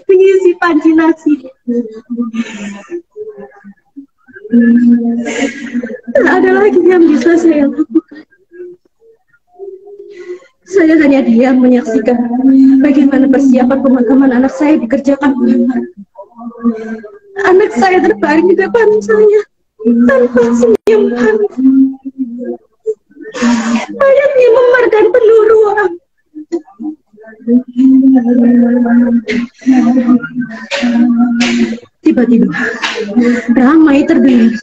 mengisi panci nasi. Tak ada lagi yang bisa saya lakukan. Saya hanya diam menyaksikan bagaimana persiapan pemakaman anak saya dikerjakan ulama. Anak saya terbaring di depan saya tanpa senyuman. Mayatnya memar dan penuh ruang. Tiba-tiba ramai terdengar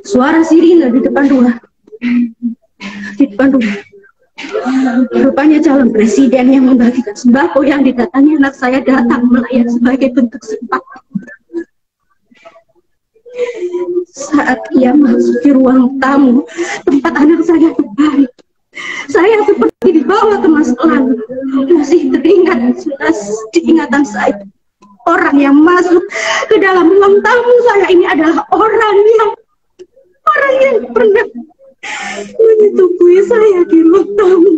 suara sirine di depan rumah. Rupanya calon presiden yang membagikan sembako yang didatangi anak saya datang melayat sebagai bentuk simpati. Saat ia memasuki ruang tamu tempat anak saya berbaring, saya seperti dibawa ke masa lalu. Masih teringat jelas diingatan saya. Orang yang masuk ke dalam ruang tamu saya ini adalah orang yang pernah menyetubui saya di ruang tamu.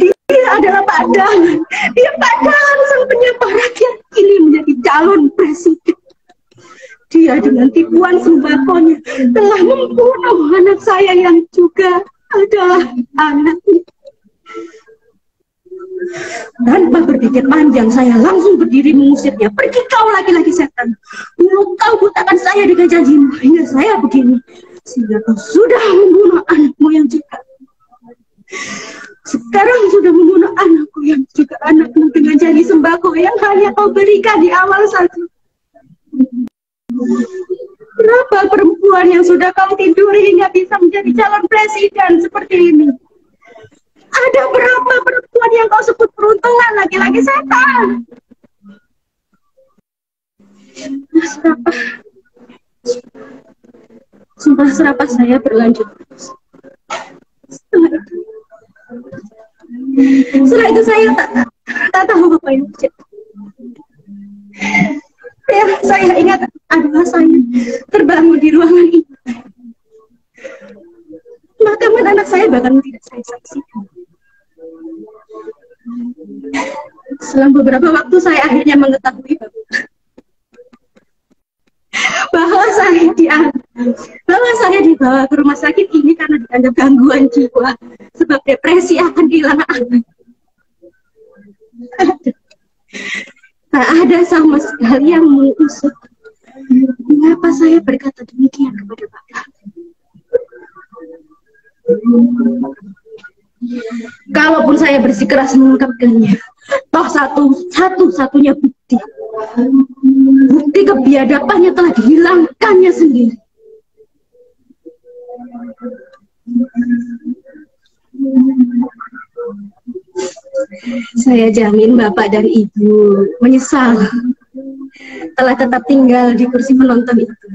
Dia adalah padangan. Dia padangan sang penyapa rakyat ini menjadi calon presiden. Dia dengan tipuan sembakonya telah membunuh anak saya yang juga adalah anaknya. Tanpa berpikir panjang, saya langsung berdiri mengusirnya. Pergi kau laki-laki setan. Dulu kau butakan saya dengan janjimu hingga saya begini. Sehingga kau sudah membunuh anakmu yang juga. Sekarang sudah membunuh anakku yang juga anakmu dengan janji sembako yang hanya kau berikan di awal saja. Berapa perempuan yang sudah kau tiduri hingga bisa menjadi calon presiden seperti ini? Ada berapa perempuan yang kau sebut peruntungan laki-laki setan? Sumpah serapah saya berlanjut. Setelah itu saya tak tahu apa yang terjadi. Yang saya ingat adalah saya terbangun di ruangan itu. Makaman anak saya bahkan tidak saya saksikan. Selang beberapa waktu saya akhirnya mengetahui bahwa saya dibawa ke rumah sakit ini karena dianggap gangguan jiwa sebab depresi akan kehilangan anak. Tak ada sama sekali yang mengusut mengapa saya berkata demikian kepada Pak. Kalaupun saya bersikeras mengungkapkannya, toh satu-satunya bukti kebiadabannya telah dihilangkannya sendiri. Saya jamin Bapak dan Ibu menyesal telah tetap tinggal di kursi penonton itu.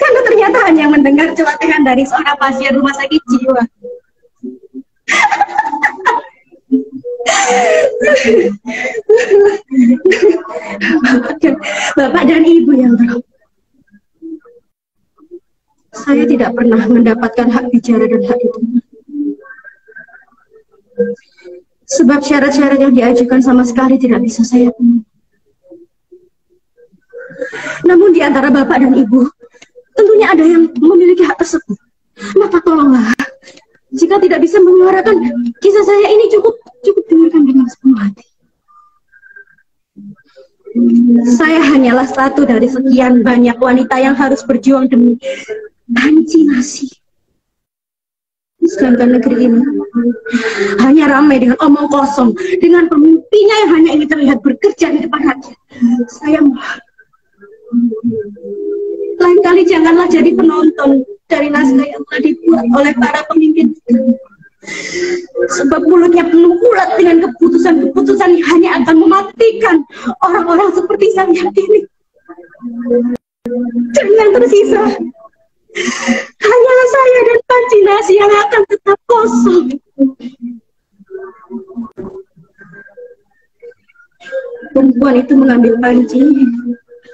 Karena ternyata hanya mendengar celotehan dari seorang pasien rumah sakit jiwa. Bapak dan Ibu yang terhormat, saya tidak pernah mendapatkan hak bicara dan hak itu. Sebab syarat-syarat yang diajukan sama sekali tidak bisa saya penuhi. Namun di antara Bapak dan Ibu, tentunya ada yang memiliki hak tersebut. Maka tolonglah, jika tidak bisa menyuarakan kisah saya ini, cukup dengarkan dengan sepenuh hati. Saya hanyalah satu dari sekian banyak wanita yang harus berjuang demi Panci Nasi. Sedangkan negeri ini hanya ramai dengan omong kosong, dengan pemimpinnya yang hanya ingin terlihat bekerja di depan rakyat. Saya lain kali janganlah jadi penonton dari naskah yang telah dibuat oleh para pemimpin. Sebab mulutnya penuh ulat dengan keputusan-keputusan yang hanya akan mematikan orang-orang seperti saya ini. Dan yang tersisa hanyalah saya dan Panci Nasi yang akan tetap kosong. Perempuan itu mengambil panci,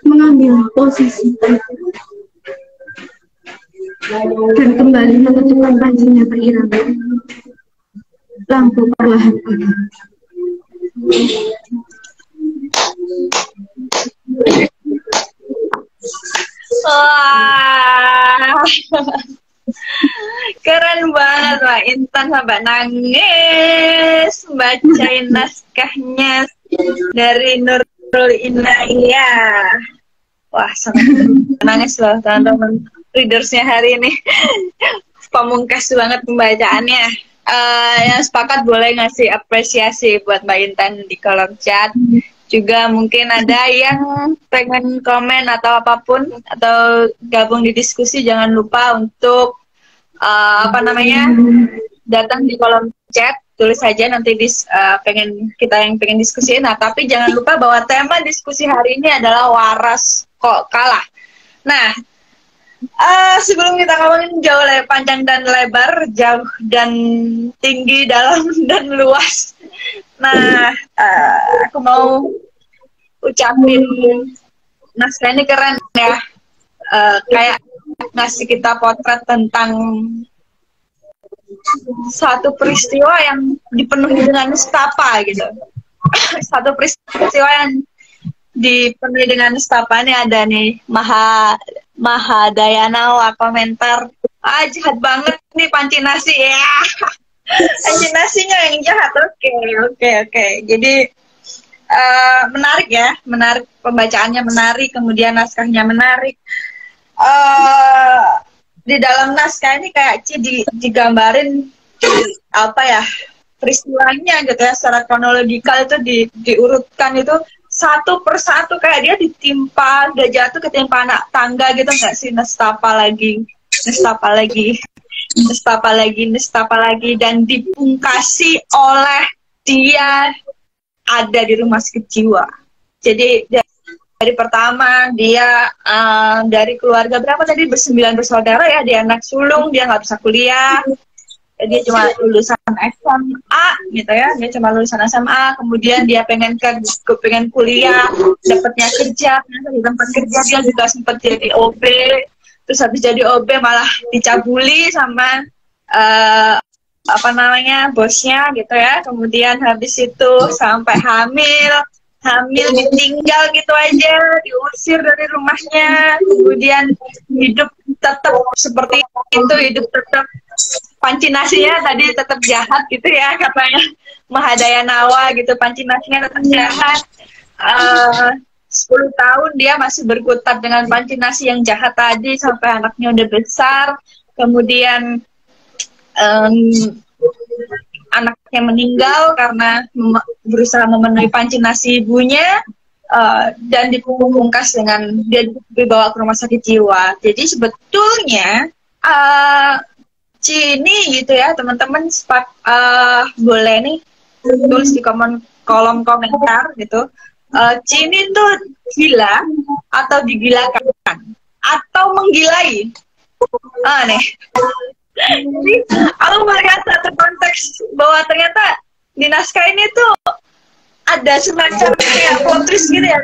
mengambil posisi dan kembali menutupkan pancinya berirama. Lampu perlahan padam. Wah, keren banget Mbak Intan sampai nangis bacain naskahnya dari Nurul Inayah. Wah, sangat nangis loh teman-teman readersnya hari ini. Pamungkas banget pembacaannya. Yang sepakat boleh ngasih apresiasi buat Mbak Intan di kolom chat. Juga mungkin ada yang pengen komen atau apapun atau gabung di diskusi, jangan lupa untuk datang di kolom chat tulis saja nanti pengen diskusiin. Nah, tapi jangan lupa bahwa tema diskusi hari ini adalah waras kok kalah. Nah, sebelum kita ngomongin jauh panjang dan lebar, jauh dan tinggi, dalam dan luas. Nah, aku mau ucapin naskah ini keren ya. Kayak ngasih kita potret tentang satu peristiwa yang dipenuhi dengan nestapa gitu. Satu peristiwa yang dipenuhi dengan nestapa. Ini ada nih Mahadayanawa komentar, jahat banget nih panci nasi ya. Panci nasinya yang jahat. Oke. Jadi menarik ya, menarik, pembacaannya menarik, kemudian naskahnya menarik. Di dalam naskah ini kayak digambarin apa ya, peristiwanya gitu ya, secara kronologikal itu diurutkan itu satu persatu, kayak dia ditimpa, udah jatuh ketimpa anak tangga gitu nggak sih? Nestapa lagi, dan dipungkasi oleh dia ada di rumah sakit jiwa. Jadi dari pertama dia dari keluarga berapa tadi, ber9 bersaudara ya, dia anak sulung, dia nggak bisa kuliah, dia cuma lulusan SMA gitu ya, dia cuma lulusan SMA, kemudian dia pengen kuliah, dapatnya kerja, di tempat kerja dia juga sempat jadi OB, terus habis jadi OB malah dicabuli sama bosnya gitu ya, kemudian habis itu sampai hamil ditinggal gitu aja, diusir dari rumahnya, kemudian hidup tetap seperti itu, hidup tetap panci nasinya tadi tetap jahat gitu ya katanya Mahadayanawa gitu, panci nasinya tetap jahat. 10 tahun dia masih berkutat dengan panci nasi yang jahat tadi sampai anaknya udah besar, kemudian anaknya meninggal karena berusaha memenuhi panci nasi ibunya, dan dipungkas dengan dia dibawa ke rumah sakit jiwa. Jadi sebetulnya Cini gitu ya teman-teman, boleh nih tulis di kolom komentar gitu, Cini tuh gila atau digilakan atau menggilai. Nih jadi aku melihat satu konteks bahwa ternyata di naskah ini tuh ada semacam kayak plot twist gitu ya.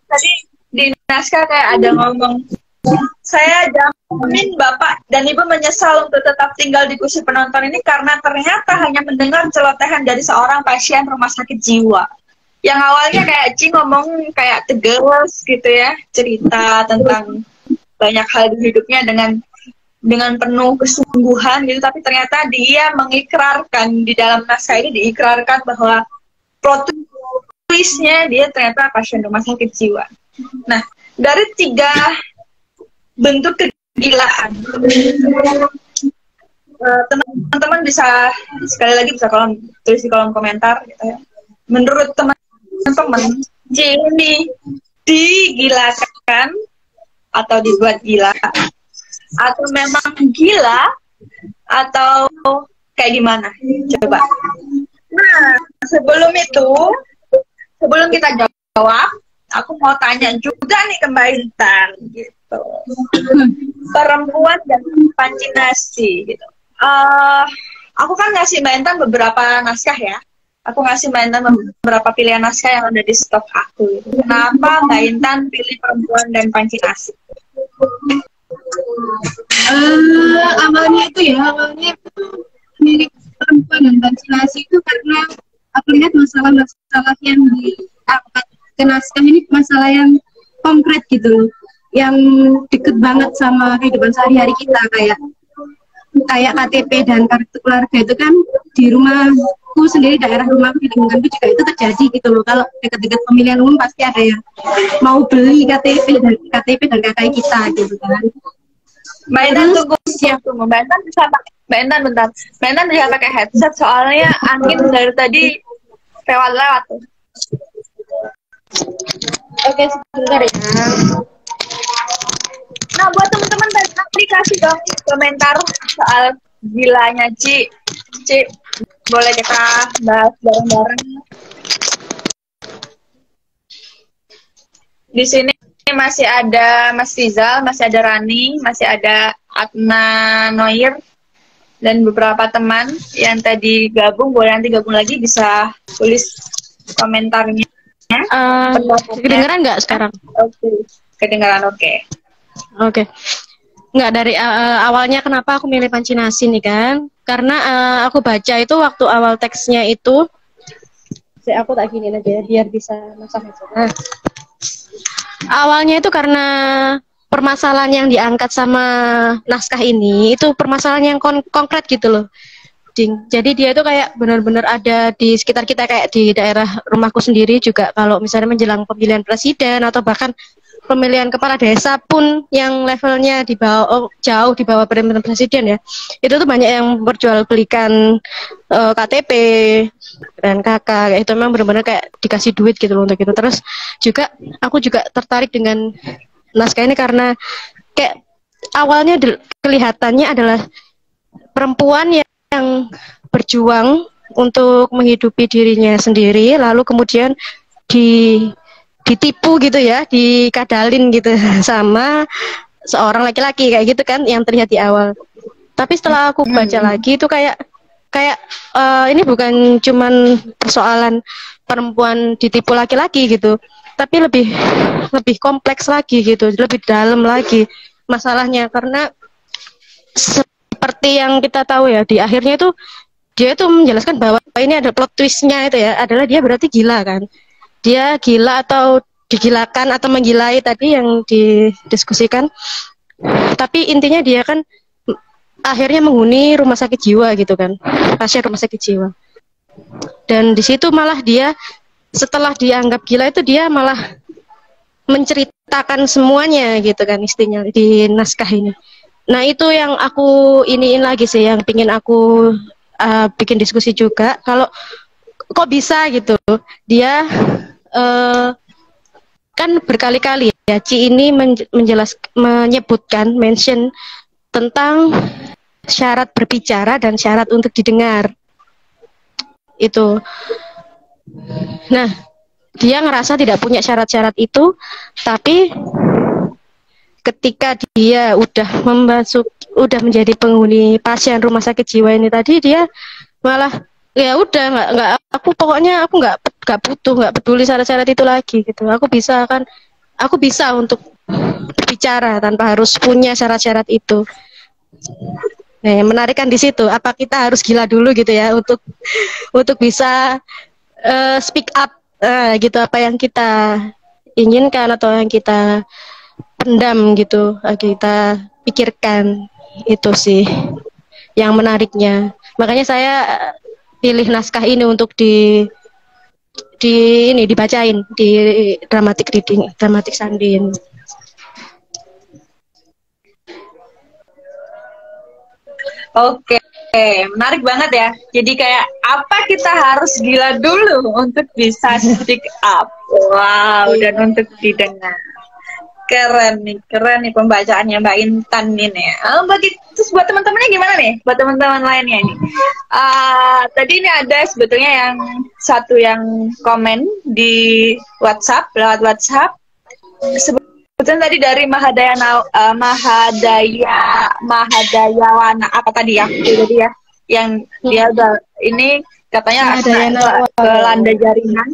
Tadi di naskah kayak ada ngomong, saya jamin Bapak dan Ibu menyesal untuk tetap tinggal di kursi penonton ini karena ternyata hanya mendengar celotehan dari seorang pasien rumah sakit jiwa. Yang awalnya kayak Ci ngomong kayak tegas gitu ya, cerita tentang banyak hal di hidupnya dengan penuh kesungguhan gitu, tapi ternyata dia mengikrarkan di dalam naskah ini, diikrarkan bahwa plot twist-nya dia ternyata pasien rumah sakit jiwa. Nah, dari 3 bentuk kegilaan, teman-teman bisa sekali lagi bisa tulis di kolom komentar gitu ya. Menurut teman-teman, Jenny digilakan atau dibuat gila, atau memang gila, atau kayak gimana? Coba. Nah, sebelum kita jawab, aku mau tanya juga nih ke Mbak Intan gitu. Perempuan dan panci nasi gitu. Aku kan ngasih Mbak Intan beberapa naskah ya. Aku ngasih Mbak Intan beberapa pilihan naskah yang ada di stok aku gitu. Kenapa Mbak Intan pilih perempuan dan panci nasi? Awalnya itu milik perempuan dan panci nasi itu karena aku lihat masalah-masalah yang diangkat ke naskah ini masalah yang konkret gitu, yang deket banget sama kehidupan sehari-hari kita, kayak KTP dan kartu keluarga itu kan di rumahku sendiri, daerah rumahku di lingkunganku juga itu terjadi gitu loh. Kalau dekat-dekat pemilihan umum pasti ada yang mau beli KTP dan KKI kita gitu kan. Mbak Intan tunggu, Mbak Intan bisa pakai, Mbak Intan bisa pakai headset soalnya angin dari tadi lewat tuh. Oke, sebentar ya. Nah, buat teman-teman tadi kasih dong komentar soal gilanya Ci boleh kita bahas bareng-bareng. Di sini masih ada Mas Rizal, masih ada Rani, masih ada Atna Noir, dan beberapa teman yang tadi gabung. Boleh nanti gabung lagi, bisa tulis komentarnya. Kedengeran nggak sekarang? Oke, kedengaran. Oke. Nggak, dari awalnya kenapa aku milih Pancinasi nih kan? Karena aku baca itu waktu awal teksnya itu, aku tak gini aja ya, biar bisa masak aja. Nah, awalnya itu karena permasalahan yang diangkat sama naskah ini itu permasalahan yang konkret gitu loh. Jadi dia itu kayak benar-benar ada di sekitar kita, kayak di daerah rumahku sendiri juga. Kalau misalnya menjelang pemilihan presiden atau bahkan pemilihan kepala desa pun yang levelnya di bawah, jauh di bawah pemilihan presiden ya, itu tuh banyak yang berjual-belikan KTP dan kakak, itu memang benar-benar kayak dikasih duit gitu loh untuk itu. Terus juga aku juga tertarik dengan naskah ini karena kayak awalnya kelihatannya adalah perempuan yang berjuang untuk menghidupi dirinya sendiri, lalu kemudian ditipu gitu ya, dikadalin gitu sama seorang laki-laki kayak gitu kan yang terlihat di awal. Tapi setelah aku baca lagi itu kayak ini bukan cuman persoalan perempuan ditipu laki-laki gitu, tapi lebih kompleks lagi gitu, lebih dalam lagi masalahnya. Karena seperti yang kita tahu ya, di akhirnya itu dia itu menjelaskan bahwa ini ada plot twistnya itu ya, adalah dia berarti gila kan. Dia gila atau digilakan atau menggilai tadi yang didiskusikan. Tapi intinya dia kan akhirnya menghuni rumah sakit jiwa gitu kan, pasien rumah sakit jiwa. Dan di situ malah dia setelah dianggap gila itu dia malah menceritakan semuanya gitu kan, istinya di naskah ini. Nah itu yang aku iniin lagi sih, yang pingin aku bikin diskusi juga. Kalau kok bisa gitu, dia kan berkali-kali ya Ci ini mention tentang syarat berbicara dan syarat untuk didengar itu. Nah dia ngerasa tidak punya syarat-syarat itu, tapi ketika dia udah menjadi penghuni pasien rumah sakit jiwa ini tadi, dia malah ya udah nggak aku pokoknya aku nggak butuh, nggak peduli syarat-syarat itu lagi gitu. Aku bisa untuk berbicara tanpa harus punya syarat-syarat itu. Nah, yang menarik kan di situ, apa kita harus gila dulu gitu ya untuk bisa speak up gitu, apa yang kita inginkan atau yang kita pendam gitu, kita pikirkan. Itu sih yang menariknya. Makanya saya pilih naskah ini untuk dibacain di dramatic reading, dramatic Sandin. Oke, menarik banget ya. Jadi kayak apa kita harus gila dulu untuk bisa speak up. Wow, dan untuk didengar. Keren nih pembacaannya Mbak Intan ini. Terus buat teman-temannya gimana nih? Buat teman-teman lainnya ini. Tadi ini ada sebetulnya yang satu yang komen di WhatsApp, lewat WhatsApp. Sebetulnya tadi dari Mahadayawana apa tadi ya? Jadi ya, yang dia udah ini katanya kelanda jaringan.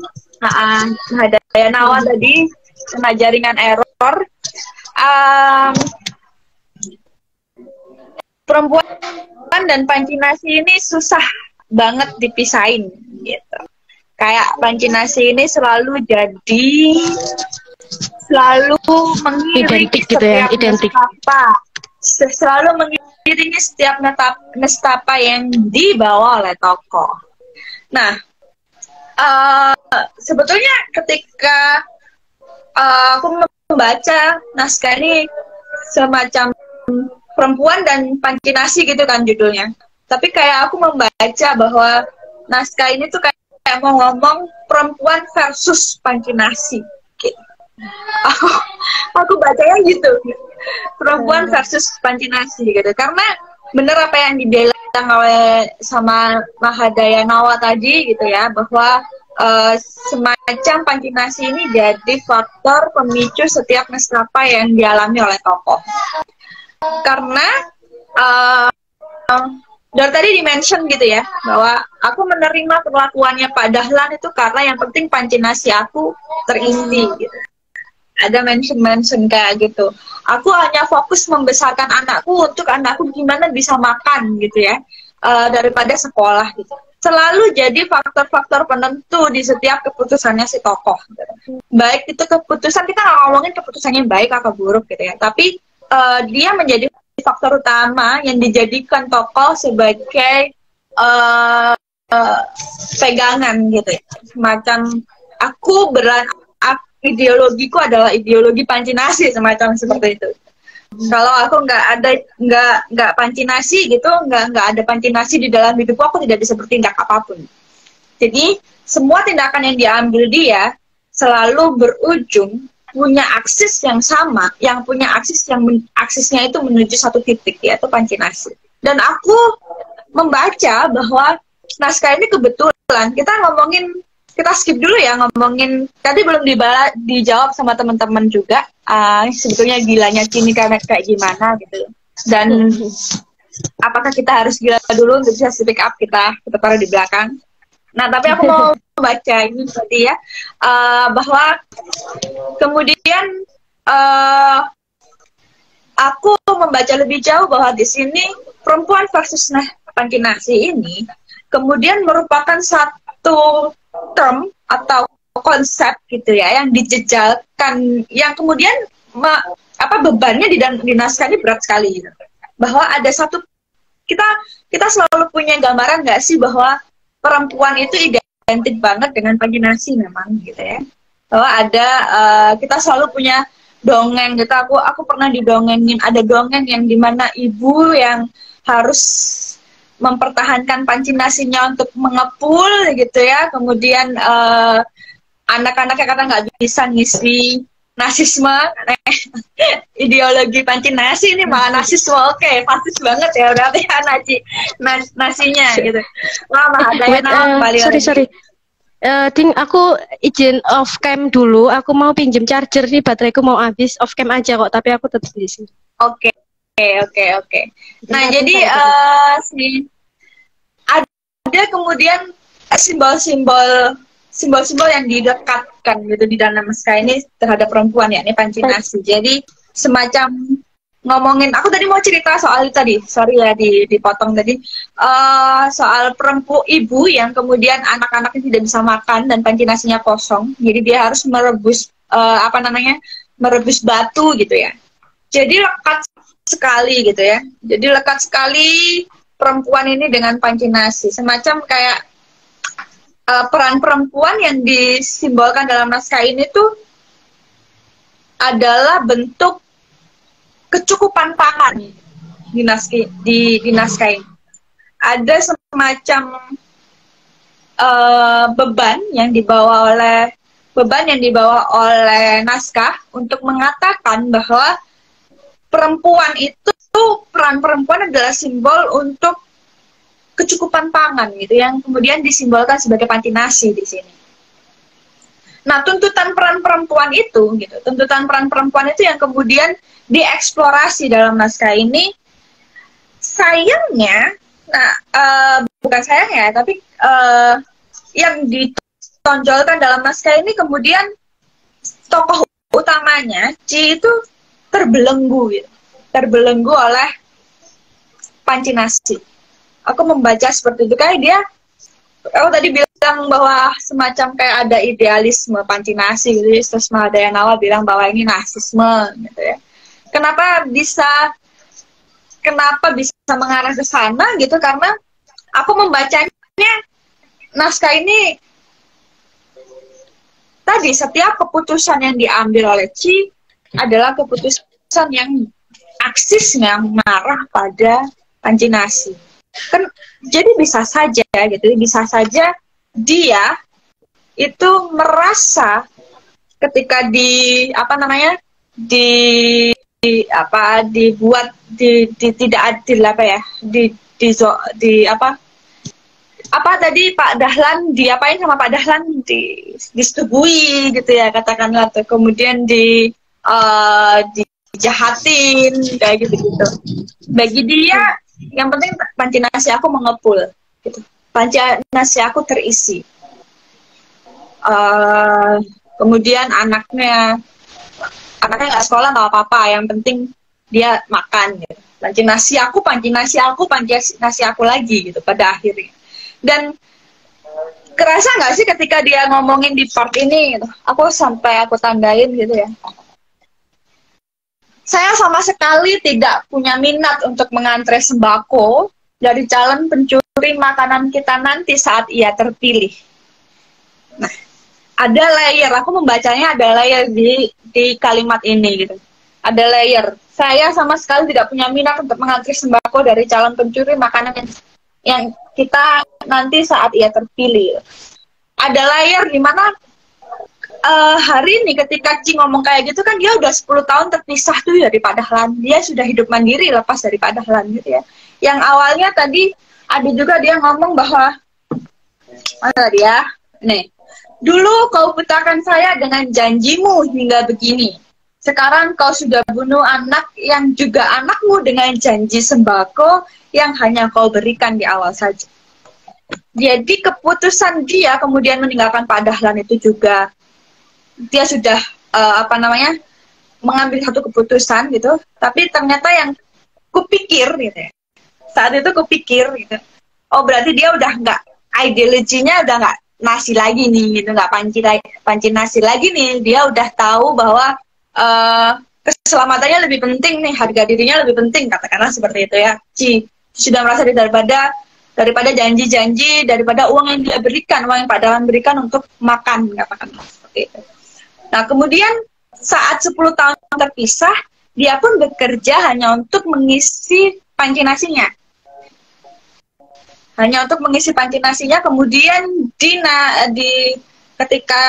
Mahadayanawa tadi kena jaringan error. Perempuan dan Pancinasi ini susah banget dipisahin gitu. Kayak Pancinasi ini selalu mengiringi gitu ya, selalu mengiringi setiap nestapa yang dibawa oleh tokoh. Nah, sebetulnya ketika aku membaca naskah ini semacam perempuan dan Pancinasi gitu kan judulnya. Tapi kayak aku membaca bahwa naskah ini tuh kayak mau ngomong perempuan versus Pancinasi. Gitu. Aku bacanya gitu, perempuan versus Pancinasi gitu. Karena bener apa yang dibilang oleh sama Mahadayanawa tadi gitu ya, bahwa semacam Pancinasi ini jadi faktor pemicu setiap nestapa yang dialami oleh tokoh. Karena dari tadi di-mention gitu ya, bahwa aku menerima perlakuannya Pak Dahlan itu karena yang penting Pancinasi aku terisi gitu. Ada mention kayak gitu. Aku hanya fokus membesarkan anakku untuk anakku gimana bisa makan gitu ya, daripada sekolah gitu. Selalu jadi faktor-faktor penentu di setiap keputusannya si tokoh. Gitu. Baik itu keputusan, kita nggak ngomongin keputusannya baik atau buruk gitu ya, tapi dia menjadi faktor utama yang dijadikan tokoh sebagai pegangan gitu ya. Semacam aku ideologiku adalah ideologi Pancinasi, semacam seperti itu. Kalau aku nggak Pancinasi gitu, nggak ada Pancinasi di dalam hidupku, aku tidak bisa bertindak apapun. Jadi semua tindakan yang diambil dia selalu berujung punya aksis yang sama, yang punya aksisnya itu menuju satu titik, yaitu Pancinasi. Dan aku membaca bahwa naskah ini kebetulan kita skip dulu ya, ngomongin tadi belum dijawab sama teman-teman juga, sebetulnya gilanya Cini kayak gimana gitu, dan apakah kita harus gila dulu untuk bisa speak up, kita taruh di belakang. Nah, tapi aku mau baca ini tadi ya, bahwa kemudian aku membaca lebih jauh bahwa di sini perempuan versus Pancinasi ini kemudian merupakan satu term atau konsep gitu ya, yang dijejalkan, yang kemudian bebannya di naskah ini berat sekali gitu. Bahwa ada satu, kita selalu punya gambaran nggak sih bahwa perempuan itu identik banget dengan Pancinasi memang gitu ya, bahwa ada kita selalu punya dongeng gitu. Aku pernah didongengin, ada dongeng yang dimana ibu yang harus mempertahankan Pancinasinya untuk mengepul gitu ya, kemudian anak-anaknya kata nggak bisa ngisi nasisme, ideologi Pancinasi ini malah nasisme, oke, fasis banget ya berarti ya nasinya gitu. Lama ada yang kembali sorry. Ding, aku izin off cam dulu, aku mau pinjem charger nih, bateraiku mau habis. Off cam aja kok, tapi aku tetap di sini. Oke. Nah, jadi ada kemudian simbol-simbol yang didekatkan gitu di dalam naskah ini terhadap perempuan, yakni Pancinasi. Jadi semacam ngomongin, aku tadi mau cerita soal itu tadi, sorry ya dipotong tadi, soal ibu yang kemudian anak-anaknya tidak bisa makan dan Pancinasinya kosong, jadi dia harus merebus merebus batu gitu ya. Jadi lekat sekali gitu ya. Jadi lekat sekali perempuan ini dengan Pancinasi. Semacam kayak peran perempuan yang disimbolkan dalam naskah ini tuh adalah bentuk kecukupan pangan di naskah ini. Ada semacam beban yang dibawa oleh naskah untuk mengatakan bahwa peran perempuan adalah simbol untuk kecukupan pangan gitu, yang kemudian disimbolkan sebagai Pancinasi di sini. Nah, tuntutan peran perempuan itu yang kemudian dieksplorasi dalam naskah ini. Sayangnya, bukan sayangnya, tapi yang ditonjolkan dalam naskah ini kemudian tokoh utamanya Ci itu terbelenggu oleh Pancinasi. Aku membaca seperti itu, kayak aku tadi bilang bahwa semacam kayak ada idealisme Pancinasi gitu, terus Mahadayanawa bilang bahwa ini nasisme gitu ya. Kenapa bisa mengarah ke sana gitu, karena aku membacanya naskah ini tadi, setiap keputusan yang diambil oleh Ci adalah keputusan yang aksisnya mengarah pada Pancinasi. Kan jadi bisa saja dia itu merasa ketika dibuat tidak adil apa ya, di apa tadi Pak Dahlan diapain sama Pak Dahlan, disetubui gitu ya katakanlah tuh, kemudian dijahatin kayak gitu-gitu. Bagi dia yang penting panci nasi aku mengepul gitu, panci nasi aku terisi. Kemudian anaknya nggak sekolah nggak apa-apa, yang penting dia makan gitu. Panci nasi aku lagi gitu pada akhirnya. Dan kerasa nggak sih ketika dia ngomongin di part ini gitu, aku tandain gitu ya, saya sama sekali tidak punya minat untuk mengantre sembako dari calon pencuri makanan kita nanti saat ia terpilih. Nah, ada layer, aku membacanya ada layer di kalimat ini gitu. Ada layer. Saya sama sekali tidak punya minat untuk mengantre sembako dari calon pencuri makanan yang kita nanti saat ia terpilih. Ada layer di mana hari ini ketika Ci ngomong kayak gitu kan, dia udah 10 tahun terpisah tuh dari Pak Dahlan. Dia sudah hidup mandiri lepas dari Pak Dahlan gitu ya. Yang awalnya tadi ada juga dia ngomong bahwa dulu kau butakan saya dengan janjimu hingga begini. Sekarang kau sudah bunuh anak yang juga anakmu dengan janji sembako yang hanya kau berikan di awal saja. Jadi keputusan dia kemudian meninggalkan Pak Dahlan itu juga, dia sudah mengambil satu keputusan gitu. Tapi ternyata yang kupikir gitu ya, saat itu kupikir gitu, oh berarti dia udah nggak, ideologinya udah nggak nasi lagi nih gitu, nggak panci nasi lagi nih. Dia udah tahu bahwa keselamatannya lebih penting nih, harga dirinya lebih penting, katakanlah seperti itu ya. Ci sudah merasa daripada janji-janji, daripada uang yang dia berikan, uang yang Pak Dahlan berikan untuk makan, katakanlah seperti itu. Nah kemudian saat 10 tahun terpisah, dia pun bekerja hanya untuk mengisi panci nasinya. Hanya untuk mengisi panci nasinya, kemudian ketika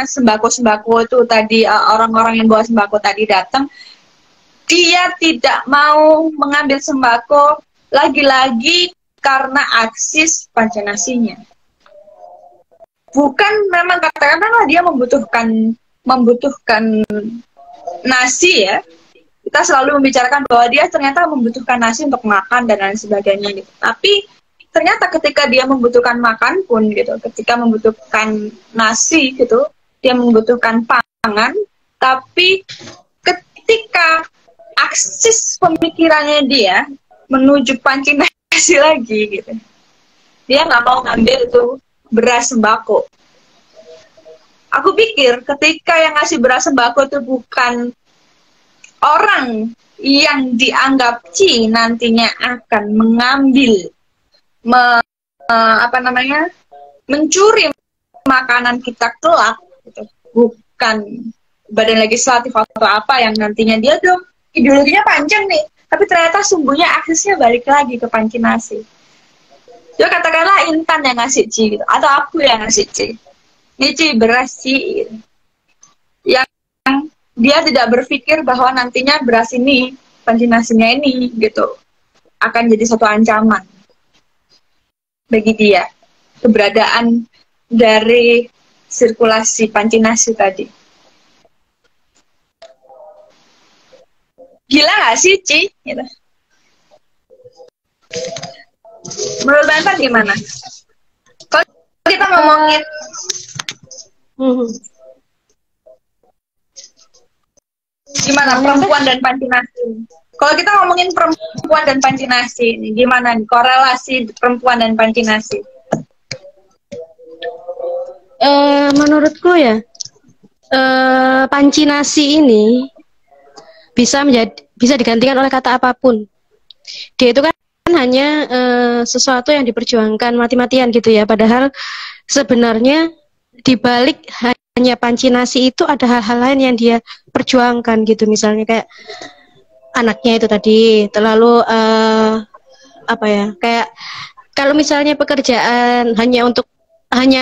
sembako itu tadi, orang-orang yang bawa sembako tadi datang, dia tidak mau mengambil sembako lagi-lagi karena aksis panci nasinya. Bukan memang katakanlah dia membutuhkan nasi ya. Kita selalu membicarakan bahwa dia ternyata membutuhkan nasi untuk makan dan lain sebagainya gitu. Tapi ternyata ketika dia membutuhkan makan pun gitu, ketika membutuhkan nasi gitu, dia membutuhkan pangan, tapi ketika aksis pemikirannya dia menuju panci nasi lagi gitu, dia nggak mau ngambil tuh beras sembako. Aku pikir ketika yang ngasih beras sembako itu bukan orang yang dianggap Ci nantinya akan mengambil mencuri makanan kita kelak gitu. Bukan badan legislatif atau apa yang nantinya dia dong ideologinya panjang nih, tapi ternyata sumbernya aksesnya balik lagi ke panci nasi. Jadi katakanlah Intan yang ngasih Ci gitu, atau aku yang ngasih Ci, ini Ci beras Ci gitu. Yang dia tidak berpikir bahwa nantinya beras ini, panci nasinya ini gitu, akan jadi suatu ancaman bagi dia, keberadaan dari sirkulasi panci nasi tadi. Gila gak sih, Ci? Gitu. Menurut Bantan gimana? Kalau kita ngomongin gimana perempuan dan panci nasi? Kalau kita ngomongin perempuan dan panci nasi, gimana nih korelasi perempuan dan panci nasi? Menurutku ya, panci nasi ini bisa digantikan oleh kata apapun. Dia itu kan hanya sesuatu yang diperjuangkan mati-matian gitu ya. Padahal sebenarnya di balik hanya panci nasi itu ada hal-hal lain yang dia perjuangkan gitu. Misalnya kayak anaknya itu tadi, terlalu kayak kalau misalnya pekerjaan hanya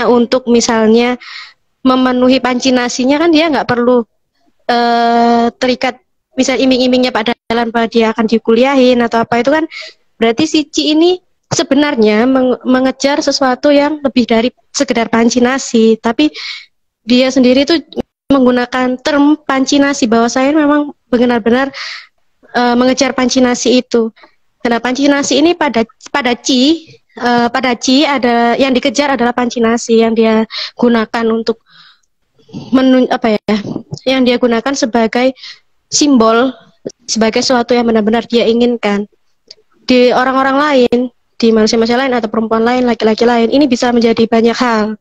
untuk misalnya memenuhi panci nasinya kan dia nggak perlu terikat, bisa iming-imingnya Pak Dahlan bahwa dia akan dikuliahin atau apa, itu kan berarti si Ci ini sebenarnya mengejar sesuatu yang lebih dari sekedar panci nasi, tapi dia sendiri tuh menggunakan term panci nasi, bahwa saya memang benar-benar mengejar panci nasi itu. Karena panci nasi ini pada Ci ada yang dikejar adalah panci nasi yang dia gunakan untuk yang dia gunakan sebagai simbol, sebagai sesuatu yang benar-benar dia inginkan. Di orang-orang lain, di manusia-manusia lain atau perempuan lain, laki-laki lain, ini bisa menjadi banyak hal.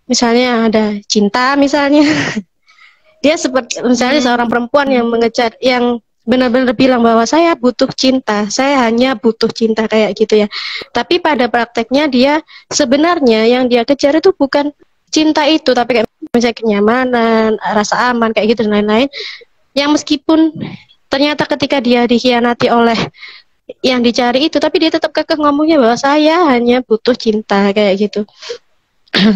Misalnya ada cinta misalnya. Dia seperti misalnya seorang perempuan yang mengejar, yang benar-benar bilang bahwa saya butuh cinta, saya hanya butuh cinta, kayak gitu ya. Tapi pada prakteknya dia sebenarnya yang dia kejar itu bukan cinta itu, tapi kayak misalnya kenyamanan, rasa aman, kayak gitu dan lain-lain. Yang meskipun ternyata ketika dia dikhianati oleh yang dicari itu, tapi dia tetap kekeh ngomongnya bahwa saya hanya butuh cinta, kayak gitu.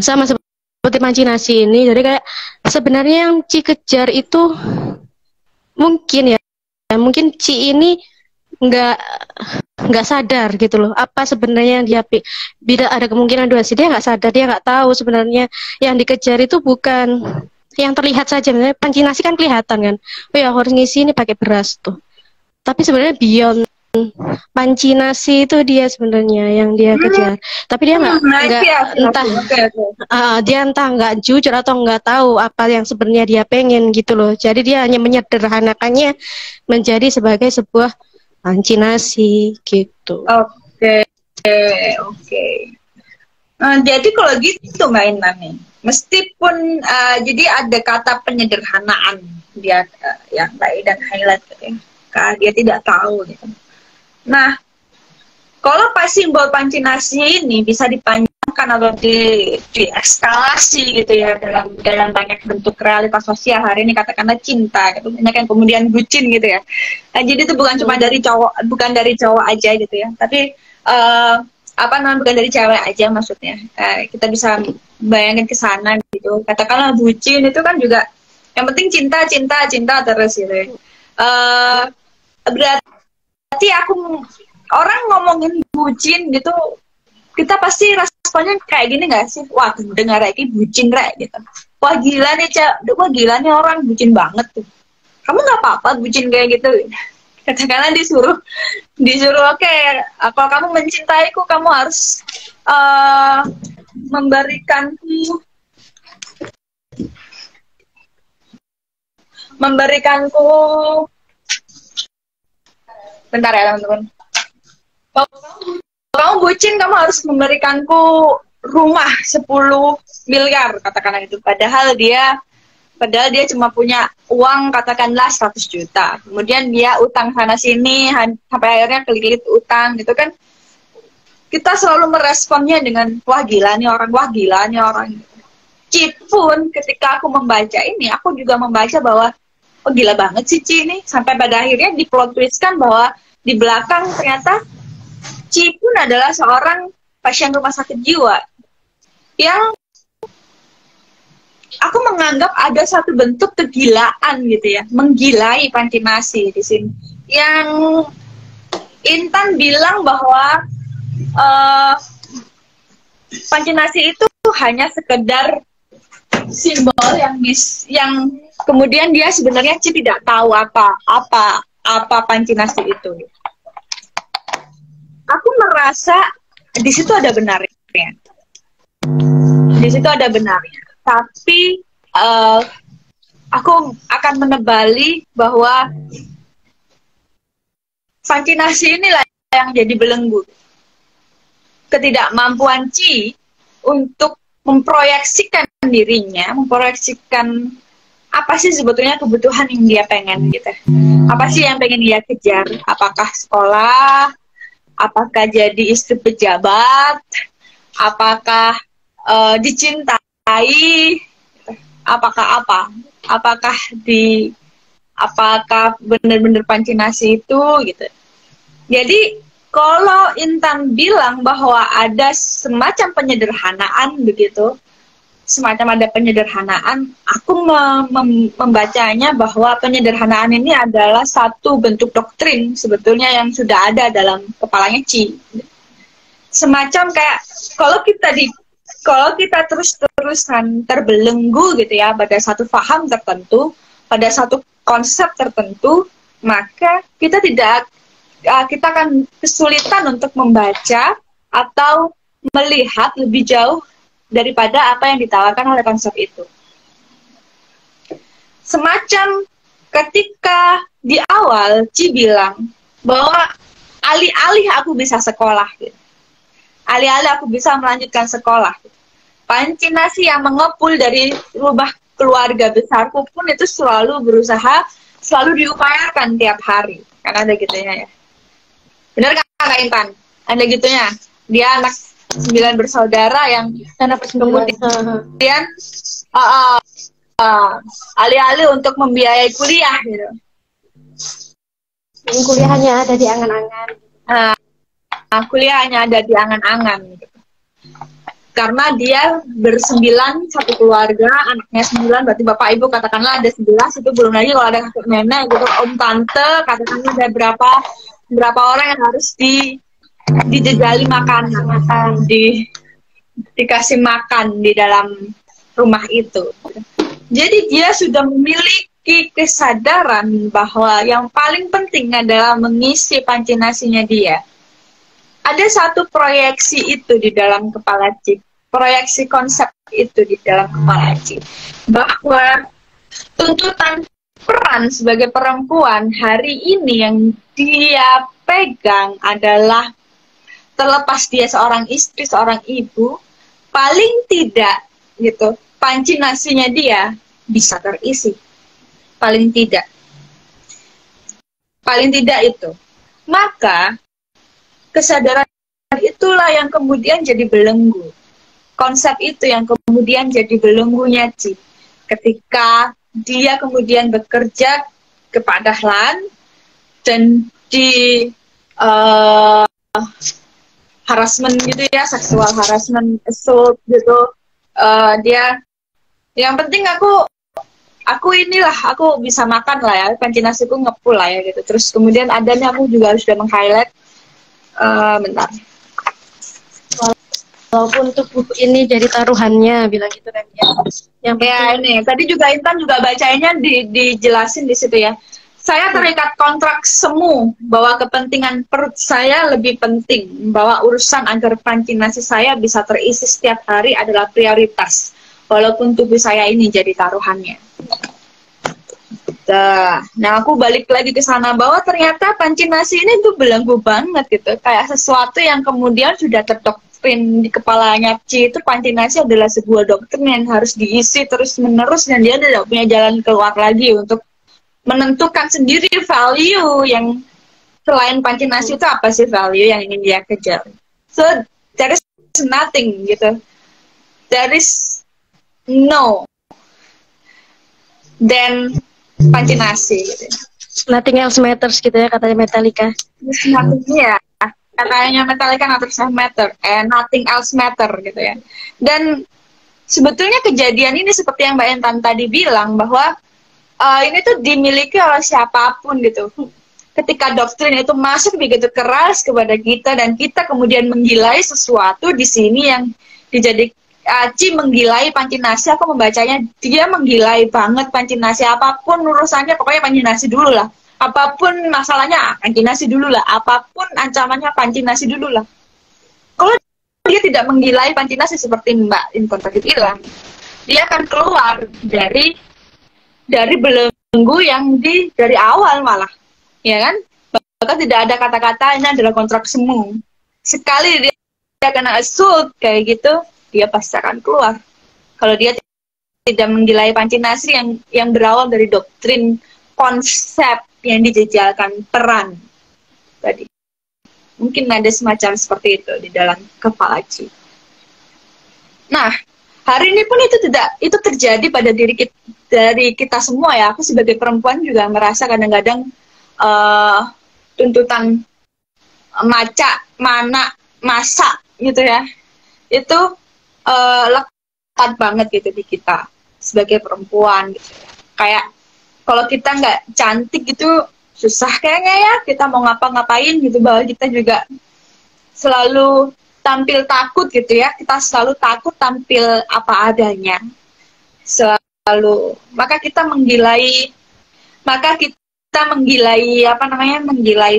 Sama seperti panci nasi ini. Jadi kayak sebenarnya yang Ci kejar itu mungkin ya, mungkin Ci ini nggak sadar gitu loh, apa sebenarnya yang dia bila ada kemungkinan dua sih, dia nggak sadar, dia nggak tahu sebenarnya yang dikejar itu bukan yang terlihat saja. Misalnya panci nasi kan kelihatan kan, oh ya harus ngisi ini pakai beras tuh, tapi sebenarnya beyond panci nasi itu dia sebenarnya yang dia kejar. Tapi dia nggak entah nggak jujur atau nggak tahu apa yang sebenarnya dia pengen gitu loh. Jadi dia hanya menyederhanakannya menjadi sebagai sebuah panci nasi gitu. Oke. Jadi kalau gitu Mbak Intan nih, meskipun jadi ada kata penyederhanaan dia yang Mbak Intan highlight gitu ya, dia tidak tahu gitu. Nah, kalau simbol panci nasi ini bisa dipanjangkan atau dieskalasi gitu ya dalam banyak bentuk realitas sosial hari ini, katakanlah cinta gitu, banyak yang kemudian bucin gitu ya. Nah, jadi itu bukan cuma dari cowok, bukan dari cowok aja gitu ya, tapi bukan dari cewek aja maksudnya. Kita bisa bayangin ke sana gitu. Katakanlah bucin itu kan juga yang penting cinta terus gitu ya. Berarti orang ngomongin bucin gitu, kita pasti responnya kayak gini nggak sih? Wah, dengar lagi bucin rek gitu. Wah gila nih wah gila nih orang bucin banget tuh. Kamu nggak apa-apa bucin kayak gitu? Katakanlah disuruh oke, kalau kamu mencintaiku, kamu harus memberikanku. Bentar ya teman-teman. Kalau kamu bucin, kamu harus memberikanku rumah 10 miliar, katakanlah itu. Padahal dia cuma punya uang katakanlah 100 juta. Kemudian dia utang sana sini sampai akhirnya kelilit utang gitu kan. Kita selalu meresponnya dengan wah gila nih orang. Cipun ketika aku membaca ini, aku juga membaca bahwa oh gila banget sih Ci ini, sampai pada akhirnya diplot twistkan bahwa di belakang ternyata Ci pun adalah seorang pasien rumah sakit jiwa yang aku menganggap ada satu bentuk kegilaan gitu ya, menggilai panci nasi di sini. Yang Intan bilang bahwa panci nasi itu hanya sekedar simbol yang kemudian dia sebenarnya Ci tidak tahu apa panci nasi itu. Aku merasa di situ ada benarnya. Tapi aku akan menebali bahwa panci nasi inilah yang jadi belenggu ketidakmampuan Ci untuk memproyeksikan dirinya, memproyeksikan apa sih sebetulnya kebutuhan yang dia pengen gitu. Apa sih yang pengen dia kejar? Apakah sekolah? Apakah jadi istri pejabat? Apakah dicintai? Apakah apa? Apakah benar-benar panci nasi itu gitu. Jadi kalau Intan bilang bahwa ada semacam penyederhanaan begitu, semacam ada penyederhanaan, aku membacanya bahwa penyederhanaan ini adalah satu bentuk doktrin sebetulnya yang sudah ada dalam kepalanya Chi. Semacam kayak kalau kita terus-terusan terbelenggu gitu ya pada satu paham tertentu, pada satu konsep tertentu, maka kita akan kesulitan untuk membaca atau melihat lebih jauh daripada apa yang ditawarkan oleh konsep itu. Semacam ketika di awal Chi bilang bahwa alih-alih aku bisa sekolah, gitu. Alih-alih aku bisa melanjutkan sekolah, gitu. Pancinasi yang mengepul dari rumah keluarga besarku pun itu selalu diupayakan tiap hari. Kan ada gitunya ya. Benar kan Kak Intan? Ada gitunya. Dia anak 9 bersaudara yang kemudian alih-alih untuk membiayai kuliah gitu. Kuliah hanya ada di angan-angan. Kuliah hanya ada di angan-angan gitu. Karena dia bersembilan, satu keluarga, anaknya 9, berarti bapak ibu katakanlah ada 11, itu belum lagi kalau ada kakek nenek gitu, om tante, katakanlah ada berapa orang yang harus dijejali makanan, dikasih makan di dalam rumah itu. Jadi dia sudah memiliki kesadaran bahwa yang paling penting adalah mengisi pancinasinya dia. Ada satu proyeksi itu di dalam kepala Chi, proyeksi konsep itu di dalam kepala Chi, bahwa tuntutan peran sebagai perempuan hari ini yang dia pegang adalah, terlepas dia seorang istri, seorang ibu, paling tidak gitu, pancinasinya dia bisa terisi. Paling tidak itu. Maka kesadaran itulah yang kemudian jadi belenggu. Konsep itu yang kemudian jadi belenggunya Chi. Ketika dia kemudian bekerja kepada Han dan di harassment gitu ya, seksual harassment, assault gitu, dia yang penting aku bisa makan lah ya, pancinasiku ngepul lah ya gitu. Terus kemudian adanya aku juga sudah meng-highlight bentar, Walaupun tubuh ini jadi taruhannya, bilang gitu kan ya. Yang ya ini tadi juga Intan juga bacanya dijelasin di situ ya. Saya terikat kontrak semu bahwa kepentingan perut saya lebih penting, bahwa urusan agar pancinasi saya bisa terisi setiap hari adalah prioritas, walaupun tubuh saya ini jadi taruhannya. Nah, aku balik lagi ke sana bahwa ternyata pancinasi ini tuh belenggu banget gitu, kayak sesuatu yang kemudian sudah terdoktrin di kepalanya Chi. Itu pancinasi adalah sebuah doktrin yang harus diisi terus-menerus dan dia tidak punya jalan keluar lagi untuk menentukan sendiri value yang selain pancinasi itu apa sih value yang ingin dia kejar. So there is nothing gitu, there is no then pancinasi gitu. Nothing else matters gitu ya, katanya Metallica. Nothing, ya, katanya Metallica, nothing else matter gitu ya. Dan sebetulnya kejadian ini seperti yang Mbak Intan tadi bilang bahwa ini tuh dimiliki oleh siapapun gitu. Ketika doktrin itu masuk begitu keras kepada kita dan kita kemudian menggilai sesuatu di sini yang Chi menggilai pancinasi, aku membacanya dia menggilai banget pancinasi, apapun urusannya pokoknya pancinasi dulu lah. Apapun masalahnya pancinasi dulu lah, apapun ancamannya pancinasi dulu lah. Kalau dia tidak menggilai pancinasi seperti Mbak Intan tadi bilang, dia akan keluar dari belenggu yang dari awal malah, ya kan? Bahkan tidak ada kata-kata ini adalah kontrak semu. Sekali dia kena assault kayak gitu, dia pasti akan keluar. Kalau dia tidak menggilai pancinasi yang berawal dari doktrin konsep yang dijejalkan peran tadi. Mungkin ada semacam seperti itu di dalam kepala Chi. Nah, hari ini pun itu terjadi pada dari kita semua ya. Aku sebagai perempuan juga merasa kadang-kadang tuntutan masa gitu ya, itu melekat banget gitu di kita sebagai perempuan gitu. Kayak kalau kita nggak cantik gitu susah kayaknya ya kita mau ngapa-ngapain gitu, bahwa kita juga selalu tampil takut gitu ya, kita selalu takut tampil apa adanya selalu, maka kita menggilai menggilai